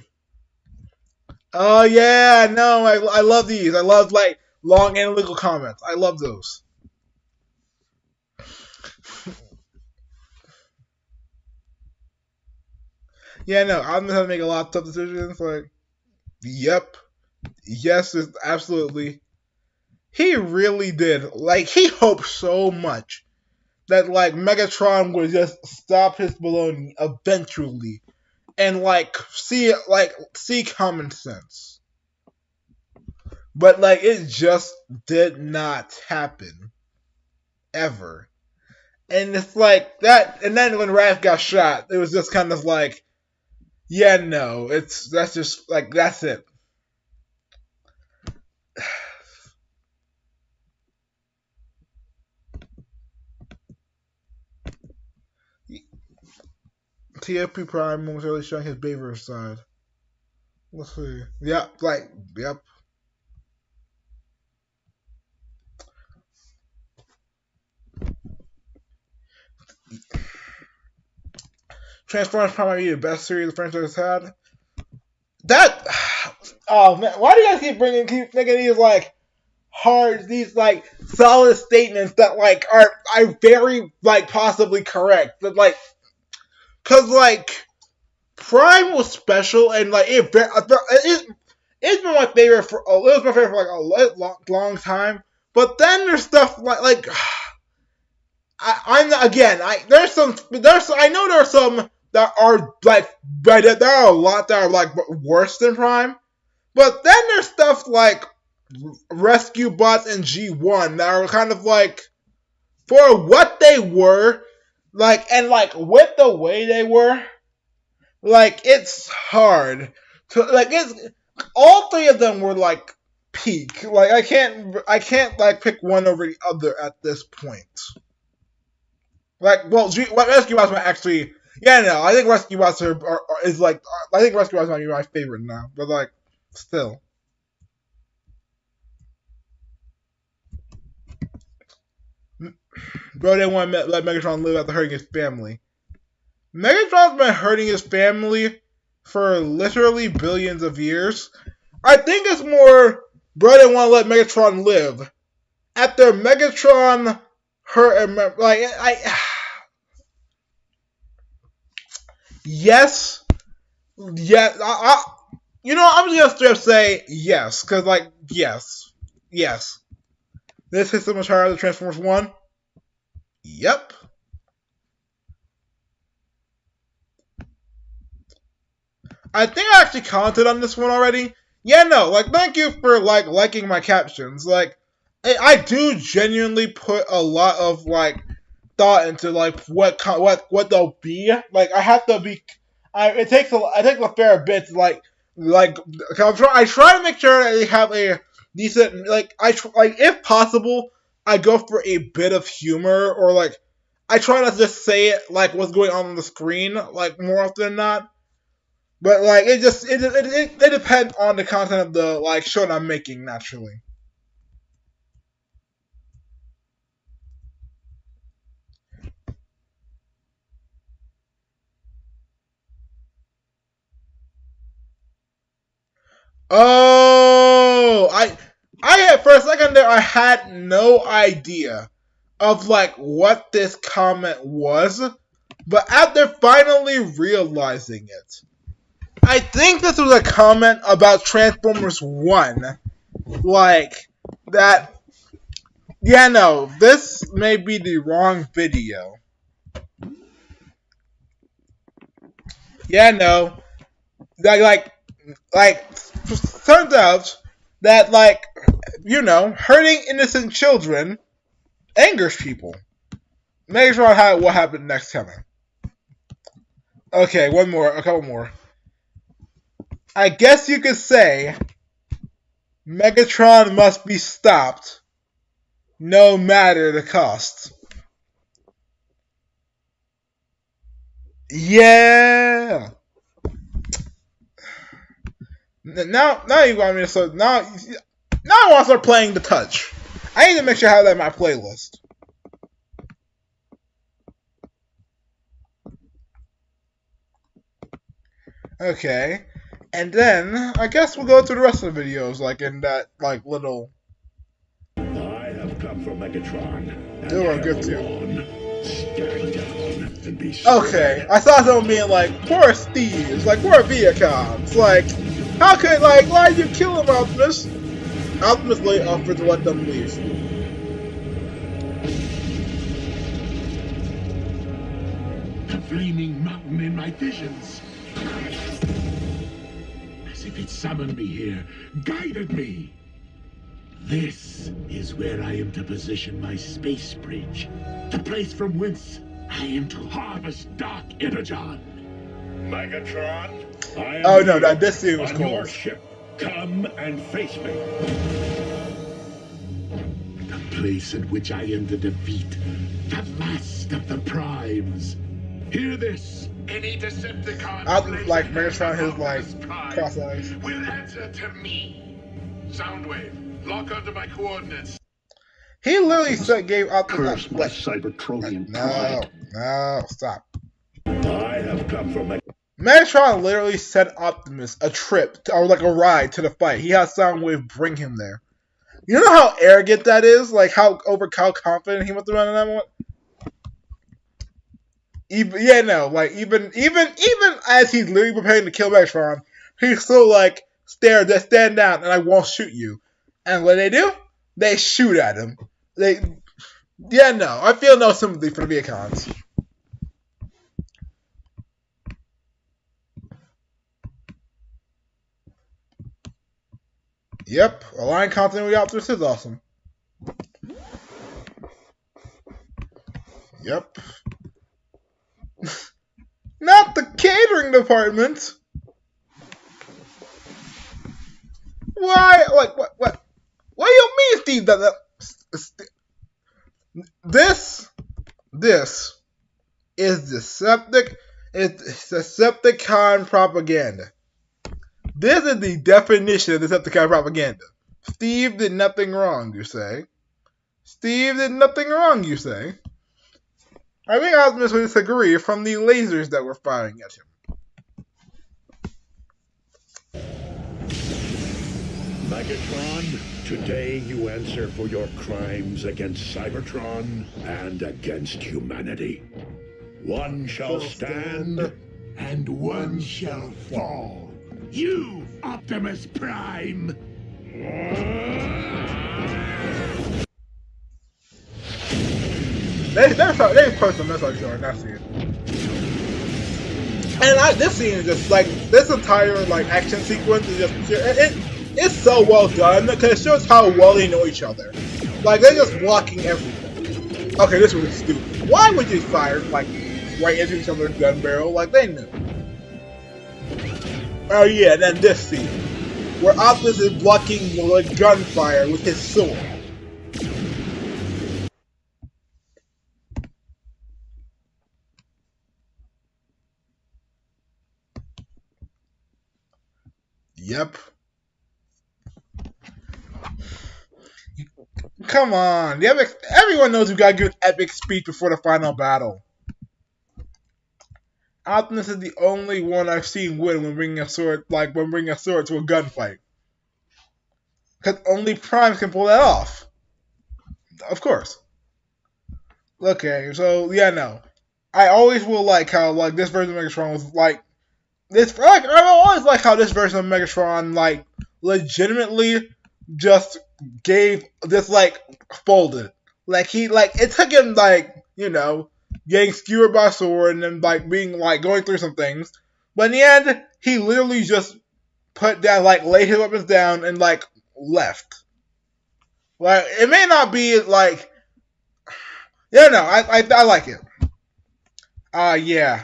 Oh yeah, no, I love these. I love, like, long analytical comments. I love those. Yeah, no, I'm gonna have to make a lot of tough decisions. Like, yep, yes, absolutely. He really did. Like, he hoped so much that, like, Megatron would just stop his baloney eventually, and, like, see common sense. But, like, it just did not happen. Ever. And it's like that, and then when Raph got shot, it was just kind of like, yeah, no, that's just, like, that's it. TFP Prime momentarily showing his Baver side. Let's see. Yep. Transformers probably the best series the franchise has had. Oh man, why do you guys keep making these, like, hard, these, like, solid statements that, like, are very, like, possibly correct, but, like, cause, like, Prime was special, and, like, it's been my favorite for like a long time. But then there's stuff like I know there are some that are, like, there are a lot that are, like, worse than Prime. But then there's stuff like Rescue Bots and G1 that are kind of, like, for what they were, like, and, like, with the way they were, like, it's hard to, like, all 3 of them were, like, peak. Like, I can't like, pick one over the other at this point. Like, well, Rescue Bots might actually, yeah, no, I think Rescue Bots I think Rescue Bots might be my favorite now, but, like, still. Bro didn't want to let Megatron live after hurting his family. Megatron's been hurting his family for literally billions of years. I think it's more bro didn't want to let Megatron live after Megatron hurt him. Like, yes, You know, I'm just gonna straight up say yes, because, like, yes. Yes. This is so much higher than Transformers 1? Yep. I think I actually commented on this one already. Yeah, no, like, thank you for, like, liking my captions. Like, I do genuinely put a lot of, like, thought into, like, what they'll be. Like, I have to be, it takes a fair bit to, like, I try to make sure that they have a decent, like, if possible, I go for a bit of humor, or, like, I try not to just say it, like, what's going on the screen, like, more often than not. But, like, it depends on the content of the, like, show that I'm making, naturally. Oh, I had, for a second there, I had no idea of, like, what this comment was, but after finally realizing it, I think this was a comment about Transformers 1. Like, that, yeah, no, this may be the wrong video. Yeah, no, like, turns out that, like, you know, hurting innocent children angers people. Make sure what happened next coming. Okay, a couple more. I guess you could say Megatron must be stopped, no matter the cost. Yeah. Now you want me to start. Now I want to start playing The Touch. I need to make sure I have that in my playlist. Okay, and then I guess we'll go through the rest of the videos, like in that little. I have come for Megatron. They were good too. Stand down and be Okay, I saw someone being like, "Poor Steve, like poor Viacons, like how could why did you kill him, Optimus?" Optimus later offered to let them leave. The flaming mountain in my visions. As if it summoned me here, guided me. This is where I am to position my space bridge. The place from whence I am to harvest Dark Energon. Megatron, I am Oh no, this scene was on cool. your ship. Come and face me. The place in which I am to defeat the last of the primes. Hear this. Any Decepticon Like Megatron, his cross eyes. will answer to me. Soundwave, lock onto my coordinates. He literally gave Optimus. Curse my Cybertronian No, pride. no, stop. I have come from Megatron literally set Optimus a trip, or like a ride to the fight. He had Soundwave bring him there. You know how arrogant that is? Like how confident he must have been in that one? Even as he's literally preparing to kill Megatron, he's still like, stand down and I won't shoot you. And what do? They shoot at him. I feel no sympathy for the Viacons. Yep, Alliance content we got through this is awesome. Yep. Not the catering department. Why? What? What do you mean, Steve? This is Decepticon propaganda. This is the definition of Decepticon propaganda. Steve did nothing wrong, you say. Steve did nothing wrong, you say. I think Optimus would disagree from the lasers that were firing at him. Megatron, today you answer for your crimes against Cybertron and against humanity. One shall stand, and one shall fall. You Optimus Prime! They put some message on that scene. And this scene is just like this entire like action sequence is just it's so well done because it shows how well they know each other. Like they're just blocking everything. Okay, this was stupid. Why would you fire like right into each other's gun barrel? Like they knew. Oh yeah, and then this scene where Optimus is blocking the gunfire with his sword. Yep. Come on, everyone knows you gotta give an epic speech before the final battle. Optimus is the only one I've seen win when bringing a sword, to a gunfight. Because only Prime can pull that off. Of course. Okay, so yeah, no. I always will like how like this version of Megatron was like this. Like I always like how this version of Megatron like legitimately just gave this like folded. Like it took him like getting skewered by a sword and then like being like going through some things, but in the end he literally just put down like laid his weapons down and like left. Like it may not be like I like it. Yeah.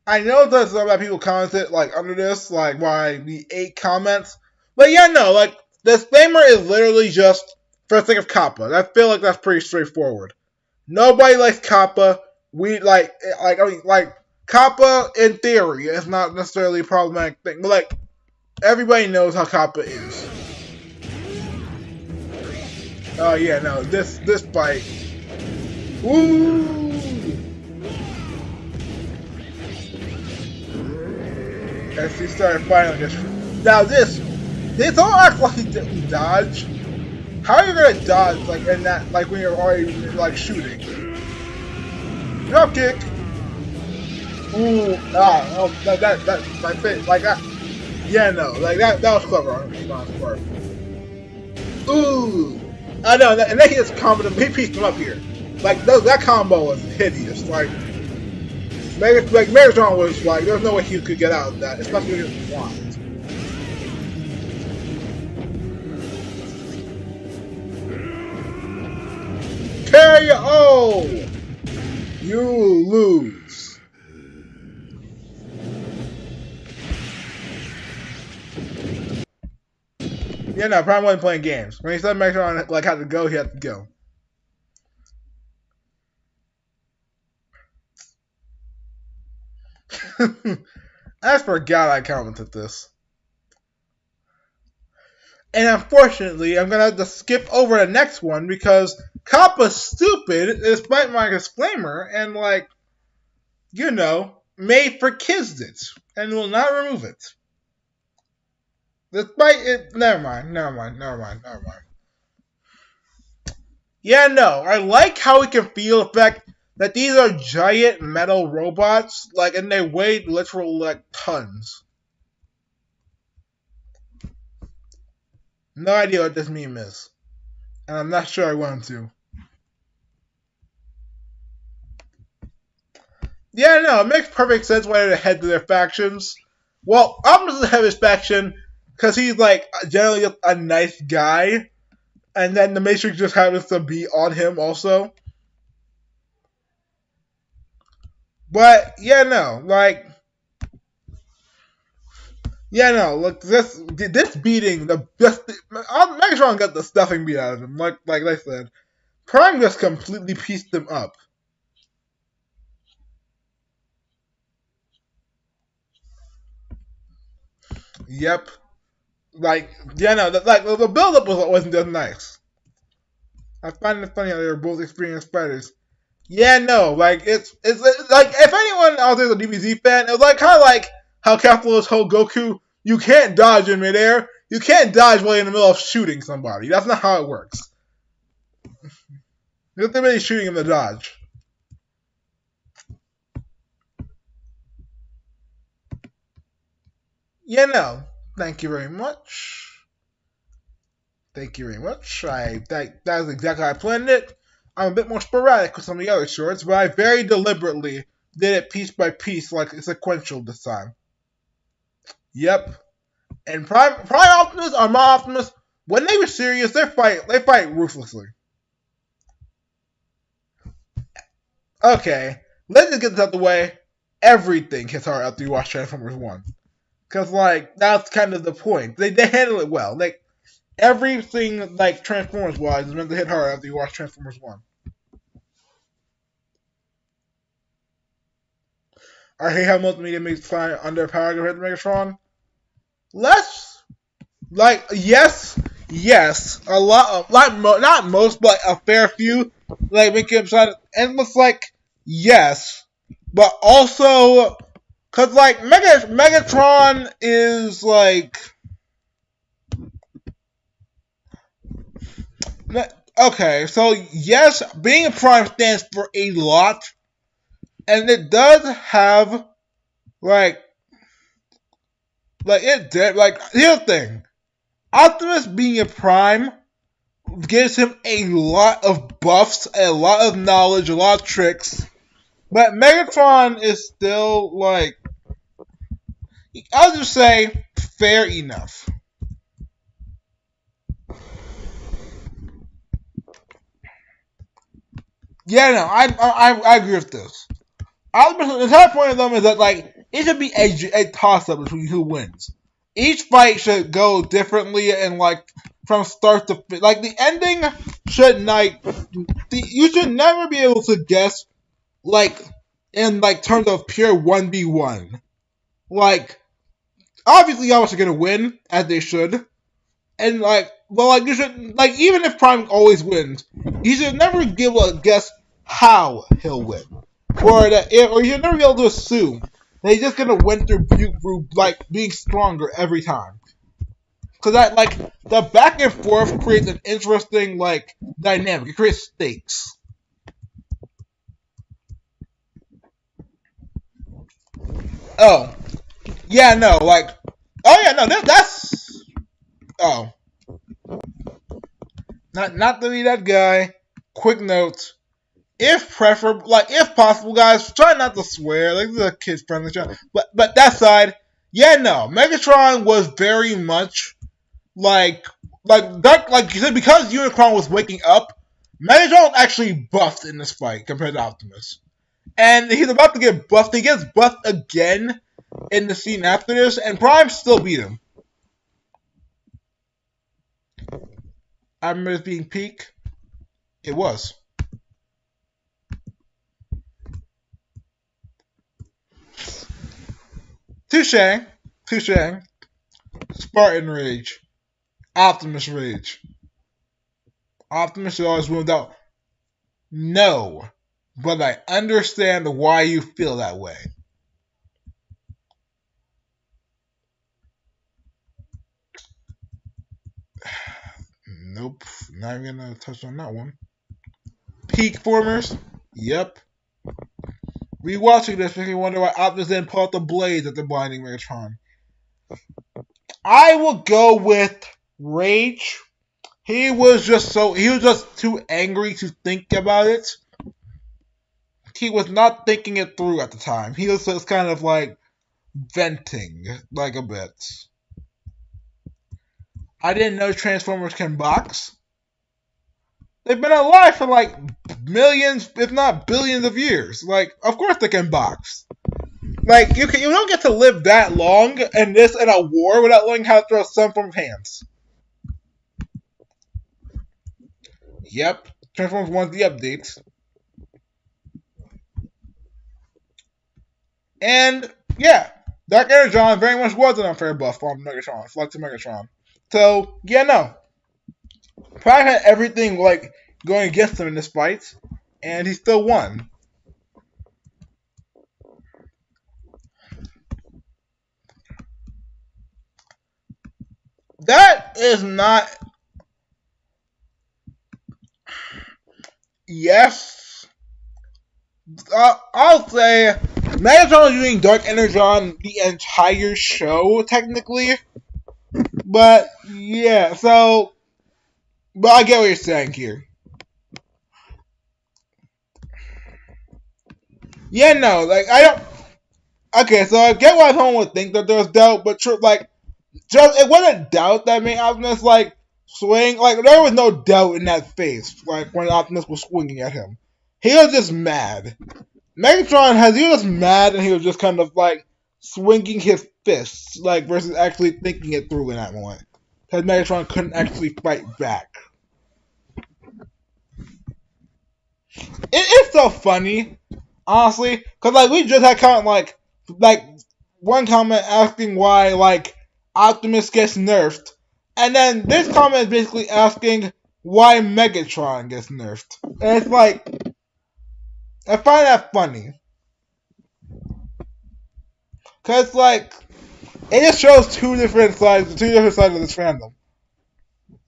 I know there's a lot of people commented like under this, like by the 8 comments. But yeah, no, like the disclaimer is literally just for the sake of Kappa. I feel like that's pretty straightforward. Nobody likes Kappa. We Kappa in theory is not necessarily a problematic thing, but like everybody knows how Kappa is. Oh yeah, no, this fight. Ooh. As he started fighting this. Now this don't act like he didn't dodge. How are you gonna dodge like in that like when you're already like shooting? Drop kick. Ooh, that my face like that. Yeah, no, like that was clever on Iman's part. Ooh, I know, and then he just comboed him. He pieced him up here. Like that combo was hideous. Like Megatron was like, there's no way he could get out of that, especially if he was blind. KO! You lose. Yeah, no, Prime wasn't playing games. When he said Megatron like had to go, he had to go. I forgot I commented this. And unfortunately, I'm going to have to skip over the next one because Kappa's stupid, despite my disclaimer, and like, made for kids it, and will not remove it. Despite it, never mind. Yeah, no, I like how we can feel the fact that these are giant metal robots, like, and they weigh literal, like, tons. No idea what this meme is. And I'm not sure I want to. Yeah, no, it makes perfect sense why they're head to their factions. Well, Optimus is the head of his faction because he's, like, generally a nice guy. And then the Matrix just happens to be on him also. But, yeah, no, like... Yeah, no, look, this beating, Megatron got the stuffing beat out of him, like I said. Prime just completely pieced him up. Yep. Like, yeah, no, the build-up wasn't just nice. I find it funny how they were both experienced fighters. Yeah, no, like, it's like, if anyone out there's a DBZ fan, it's like, kind of like how Capitol told Goku, you can't dodge in midair. You can't dodge while you're in the middle of shooting somebody. That's not how it works. You're literally shooting him to dodge. Yeah, no. Thank you very much. Thank you very much. That is exactly how I planned it. I'm a bit more sporadic with some of the other shorts, but I very deliberately did it piece by piece, like sequential this time. Yep. And Prime Optimus or my Optimus, when they were serious, they fight ruthlessly. Okay, let's just get this out the way. Everything hits hard after you watch Transformers 1. Because, like, that's kind of the point. They handle it well. Like, everything, like, Transformers-wise is meant to hit hard after you watch Transformers 1. I hate how multimedia makes fly underpowered compared to Megatron. Less, like, yes, a lot of, not most, but a fair few, like, make it sound, and it's like, yes, but also, cause, like, Megatron is, like, okay, so, yes, being a Prime stands for a lot, and it does have, like, it did, like, here's the thing. Optimus being a Prime gives him a lot of buffs, a lot of knowledge, a lot of tricks. But Megatron is still, like, I'll just say, fair enough. Yeah, no, I agree with this. The entire point of them is that, like, it should be a toss-up between who wins. Each fight should go differently and, like, from start to finish. Like, the ending should, like, you should never be able to guess, like, in, like, terms of pure 1v1. Like, obviously y'all are gonna win, as they should. And, like, well, like, you should, like, even if Prime always wins, you should never give a guess how he'll win. Or you should never be able to assume that he's just gonna win through like, being stronger every time. Because that, like, the back and forth creates an interesting, like, dynamic. It creates stakes. Oh. Yeah, no, like, oh yeah, no, that's, oh. Not to be that guy. Quick note. If preferable, like, if possible, guys, try not to swear. Like, this is a kids-friendly show. But that side, yeah, no. Megatron was very much, like you said, because Unicron was waking up, Megatron was actually buffed in this fight compared to Optimus. And he's about to get buffed. He gets buffed again in the scene after this, and Prime still beat him. I remember this being peak. It was. Touche. Spartan Rage. Optimus Rage. Optimus is always wound out. No. But I understand why you feel that way. Nope. Not even gonna touch on that one. Peak Formers. Yep. Rewatching this makes me wonder why Optimus didn't pull out the blades after blinding Megatron. I will go with Rage. He was just too angry to think about it. He was not thinking it through at the time. He was just kind of like venting, like, a bit. I didn't know Transformers can box. They've been alive for, like, millions, if not billions of years. Like, of course they can box. Like, you don't get to live that long in a war without learning how to throw some form of hands. Yep. Transformers 1's the updates. And, yeah. Dark Energon very much was an unfair buff on Megatron. Flex to Megatron. So, yeah, no. Prime had everything, like, going against him in this fight, and he still won. That is not... Yes. I'll say Megatron was using Dark Energon the entire show, technically. But, yeah, so... But I get what you're saying here. Yeah, no, like, I don't... Okay, so I get why someone would think that there was doubt, but like, just, it wasn't doubt that made Optimus, like, swing. Like, there was no doubt in that face, like, when Optimus was swinging at him. He was just mad. Megatron he was just mad, and he was just kind of, like, swinging his fists, like, versus actually thinking it through in that moment. Because Megatron couldn't actually fight back. It's so funny, honestly, because, like, we just had kind of, like, one comment asking why, like, Optimus gets nerfed, and then this comment is basically asking why Megatron gets nerfed. And it's like, I find that funny. Because, like, it just shows two different sides of this fandom.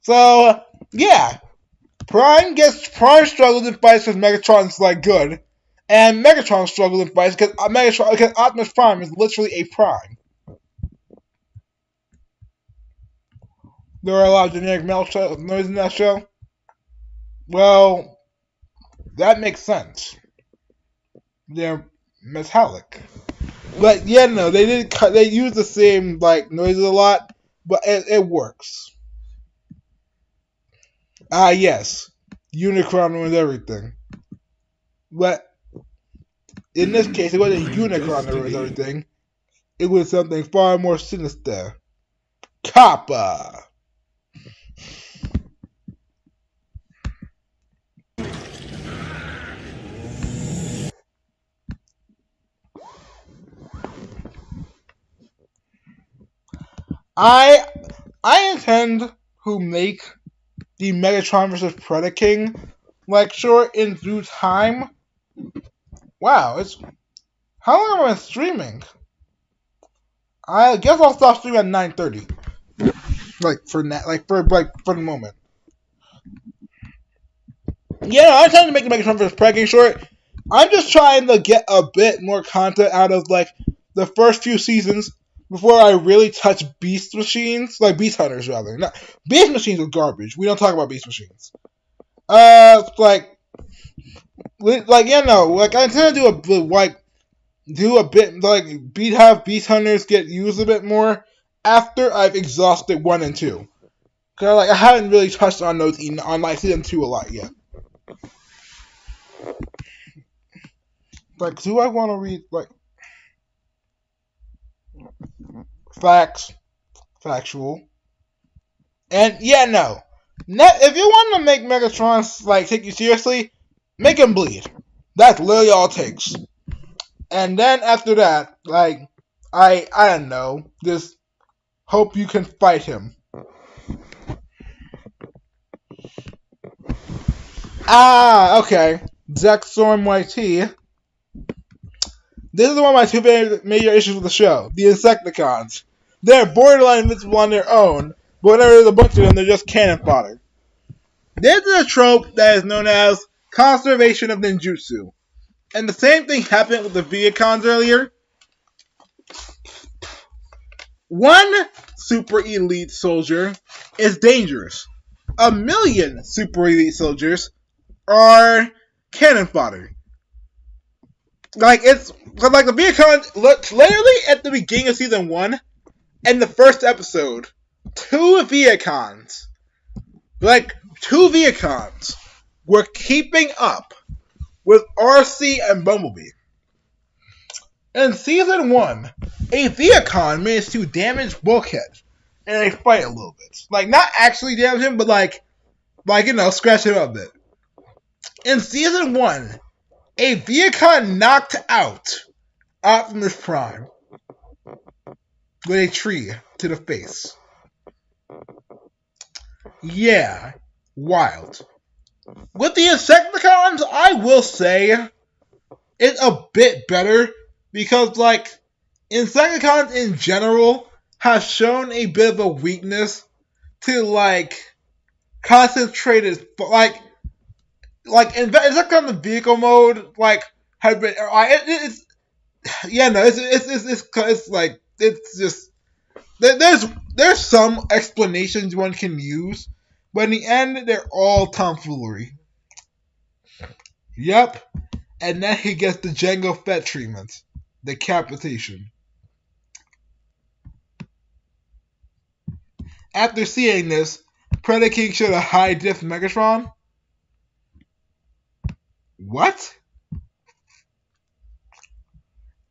So, yeah. Prime struggles in fights because Megatron's, like, good. And Megatron struggles in fights because Optimus Prime is literally a Prime. There are a lot of generic metal noise in that show. Well, that makes sense. They're metallic. But yeah, no, they use the same, like, noises a lot, but it works. Yes. Unicron ruins everything. But in this case, it wasn't Unicron that ruins everything. It was something far more sinister. Kappa! I intend to make the Megatron vs. Predaking lecture in due time. Wow, how long am I streaming? I guess I'll stop streaming at 9:30. For the moment. Yeah, I'm trying to make the Megatron vs. Predaking short. I'm just trying to get a bit more content out of, like, the first few seasons before I really touch Beast Machines. Like, Beast Hunters, rather. Beast Machines are garbage. We don't talk about Beast Machines. I intend to have Beast Hunters get used a bit more after I've exhausted 1 and 2. Cause, I haven't really touched on those on, season 2 a lot yet. Do I want to read, facts, factual, and yeah, no. If you want to make Megatron, take you seriously, make him bleed. That's literally all it takes. And then after that, I don't know, just hope you can fight him. Okay. Zexorm YT. This is one of my two major issues with the show. The Insecticons. They're borderline invincible on their own, but whenever there's a bunch of them, they're just cannon fodder. This is a trope that is known as conservation of ninjutsu. And the same thing happened with the Viacons earlier. One super elite soldier is dangerous. 1,000,000 super elite soldiers are cannon fodder. The Viacons, literally at the beginning of season 1, in the first episode, two Viacons were keeping up with RC and Bumblebee. In season 1, a Viacon managed to damage Bulkhead in a fight a little bit. Not actually damage him, but scratch him up a bit. In season 1, a Viacon knocked out Optimus Prime with a tree to the face. Yeah, wild. With the Insecticons, I will say it's a bit better because, Insecticons in general have shown a bit of a weakness to, concentrated, Insecticons in vehicle mode, have been, Yeah, no, it's like it's just there's some explanations one can use, but in the end they're all tomfoolery. Yep, and then he gets the Jango Fett treatment, decapitation. After seeing this, Predator King should have high diff Megatron. What?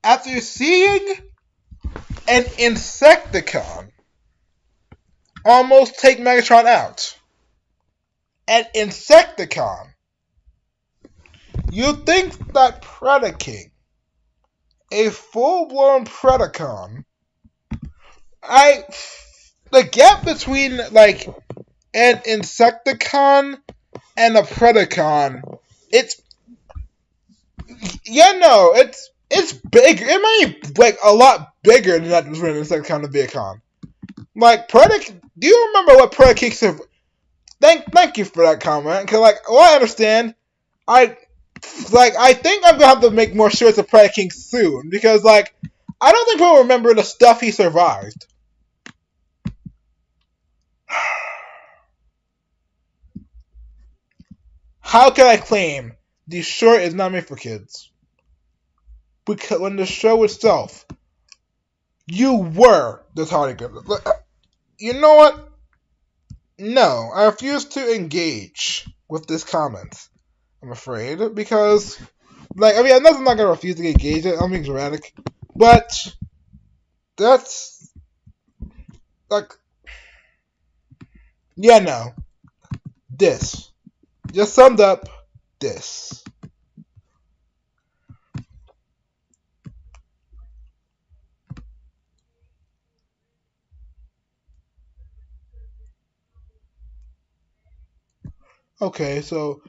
After seeing an Insecticon almost take Megatron out, an Insecticon, you think that Predator King, a full-blown Predacon, the gap between like an Insecticon and a Predacon, it's it's big. It might be like a lot bigger than that between an Insecticon and a Viacon. Like Predator, do you remember what Predator King said? Thank you for that comment. Cause like, I understand. I think I'm gonna have to make more shirts of Predator King soon because like I don't think people remember the stuff he survived. How can I claim the shirt is not made for kids? Because when the show itself, you were the target. You know what? No, I refuse to engage with this comment. I'm afraid because, like, I mean, I'm not gonna refuse to engage it. I'm being dramatic, but that's like, yeah, no, this just summed up this. Okay, so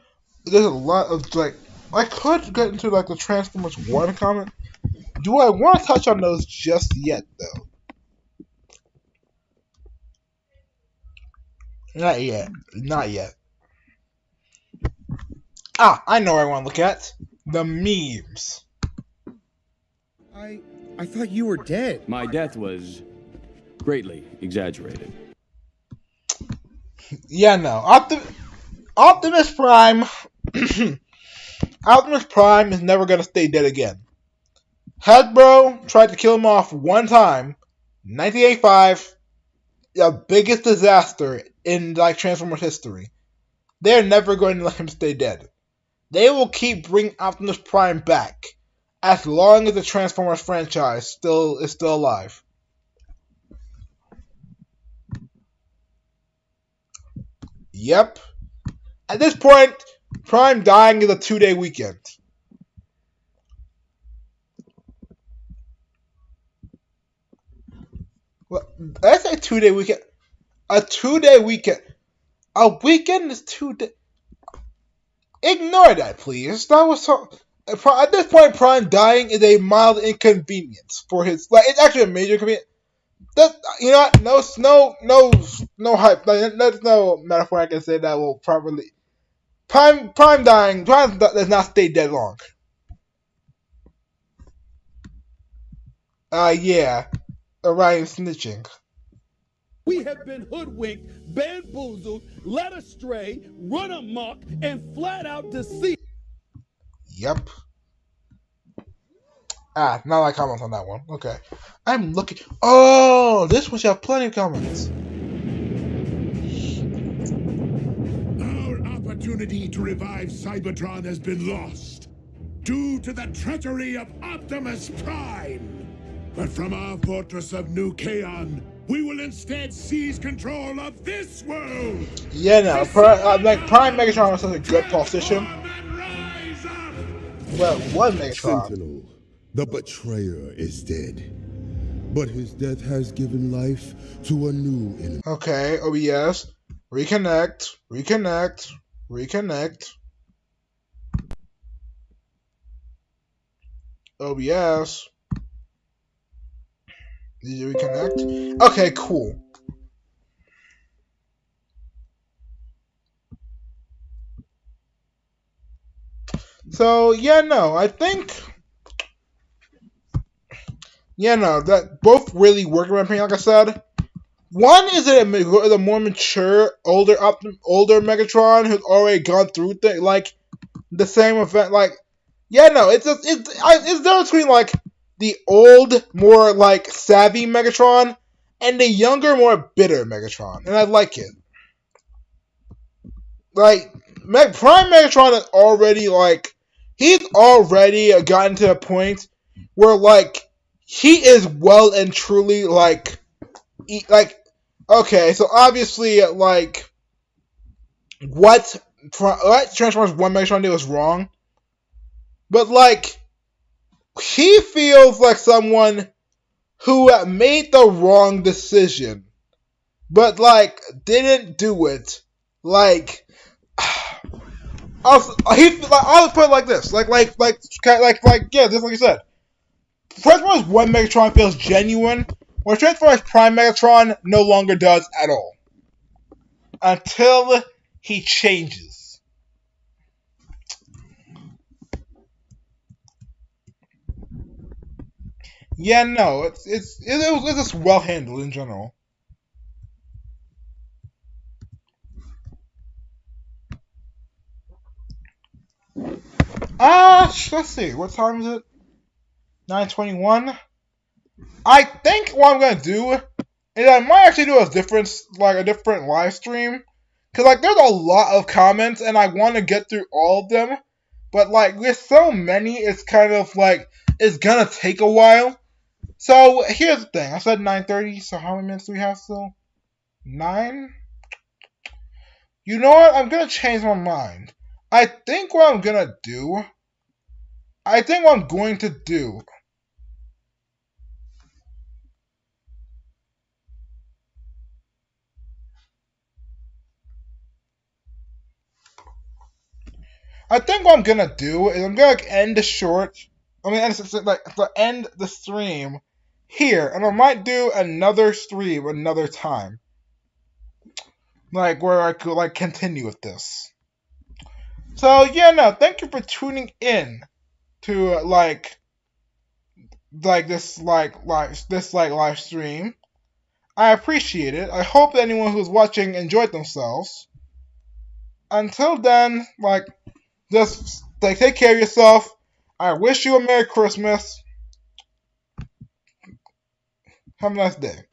there's a lot of like, I could get into like the Transformers 1 comment. Do I want to touch on those just yet, though? Not yet. Not yet. I know what I want to look at. The memes. I thought you were dead. My death was greatly exaggerated. Yeah, no. Optimus Prime. Optimus Prime is never gonna stay dead again. Hasbro tried to kill him off one time, 1985. The biggest disaster in like Transformers history. They're never going to let him stay dead. They will keep bringing Optimus Prime back as long as the Transformers franchise is still alive. Yep. At this point, Prime dying is a 2-day weekend. Well, I say 2-day weekend. A 2-day weekend. A weekend is 2 days. Ignore that, please. That was so. At this point, Prime dying is a mild inconvenience for his. Like, it's actually a major inconvenience. That, you know what? No hype. Like, there's no metaphor I can say that will properly. Prime dying. Prime does not stay dead long. Yeah. Orion snitching. We have been hoodwinked, bamboozled, led astray, run amok, and flat out deceived. Yep. Now I comment on that one. Okay. I'm looking. Oh, this one should have plenty of comments. Our opportunity to revive Cybertron has been lost due to the treachery of Optimus Prime. But from our fortress of New Kaon, we will instead seize control of this world. Yeah, no. Prime Megatron was such a good position. Well, one Megatron. Sentinel, the betrayer, is dead. But his death has given life to a new enemy. Okay, OBS. Reconnect. OBS. Did you reconnect? Okay, cool. So, yeah, no, I think yeah, no, that both really work in my opinion. Like I said, one is a more mature, older Megatron who's already gone through like the same event. Like, yeah, no, it's there between like the old, more like savvy Megatron and the younger, more bitter Megatron, and I like it. Like, Prime Megatron is already like he's already gotten to a point where like he is well and truly like okay, so obviously like what Transformers 1 Megatron did was wrong, but like he feels like someone who made the wrong decision, but like didn't do it. Like I'll put it like this, yeah, just like you said. Transformers 1 Megatron feels genuine, where Transformers Prime Megatron no longer does at all. Until he changes. Yeah, no, it was just well handled in general. Let's see, what time is it? 9:21. I think what I'm gonna do is I might actually do a different live stream, cause like there's a lot of comments and I want to get through all of them, but like with so many, it's kind of like it's gonna take a while. So here's the thing: I said 9:30. So how many minutes do we have still? 9. You know what? I'm gonna change my mind. I think what I'm going to do. I think what I'm gonna do is I'm gonna end the end the stream here, and I might do another stream another time, like where I could like continue with this. So yeah, no, thank you for tuning in to this live stream. I appreciate it. I hope that anyone who's watching enjoyed themselves. Until then, just take care of yourself. I wish you a Merry Christmas. Have a nice day.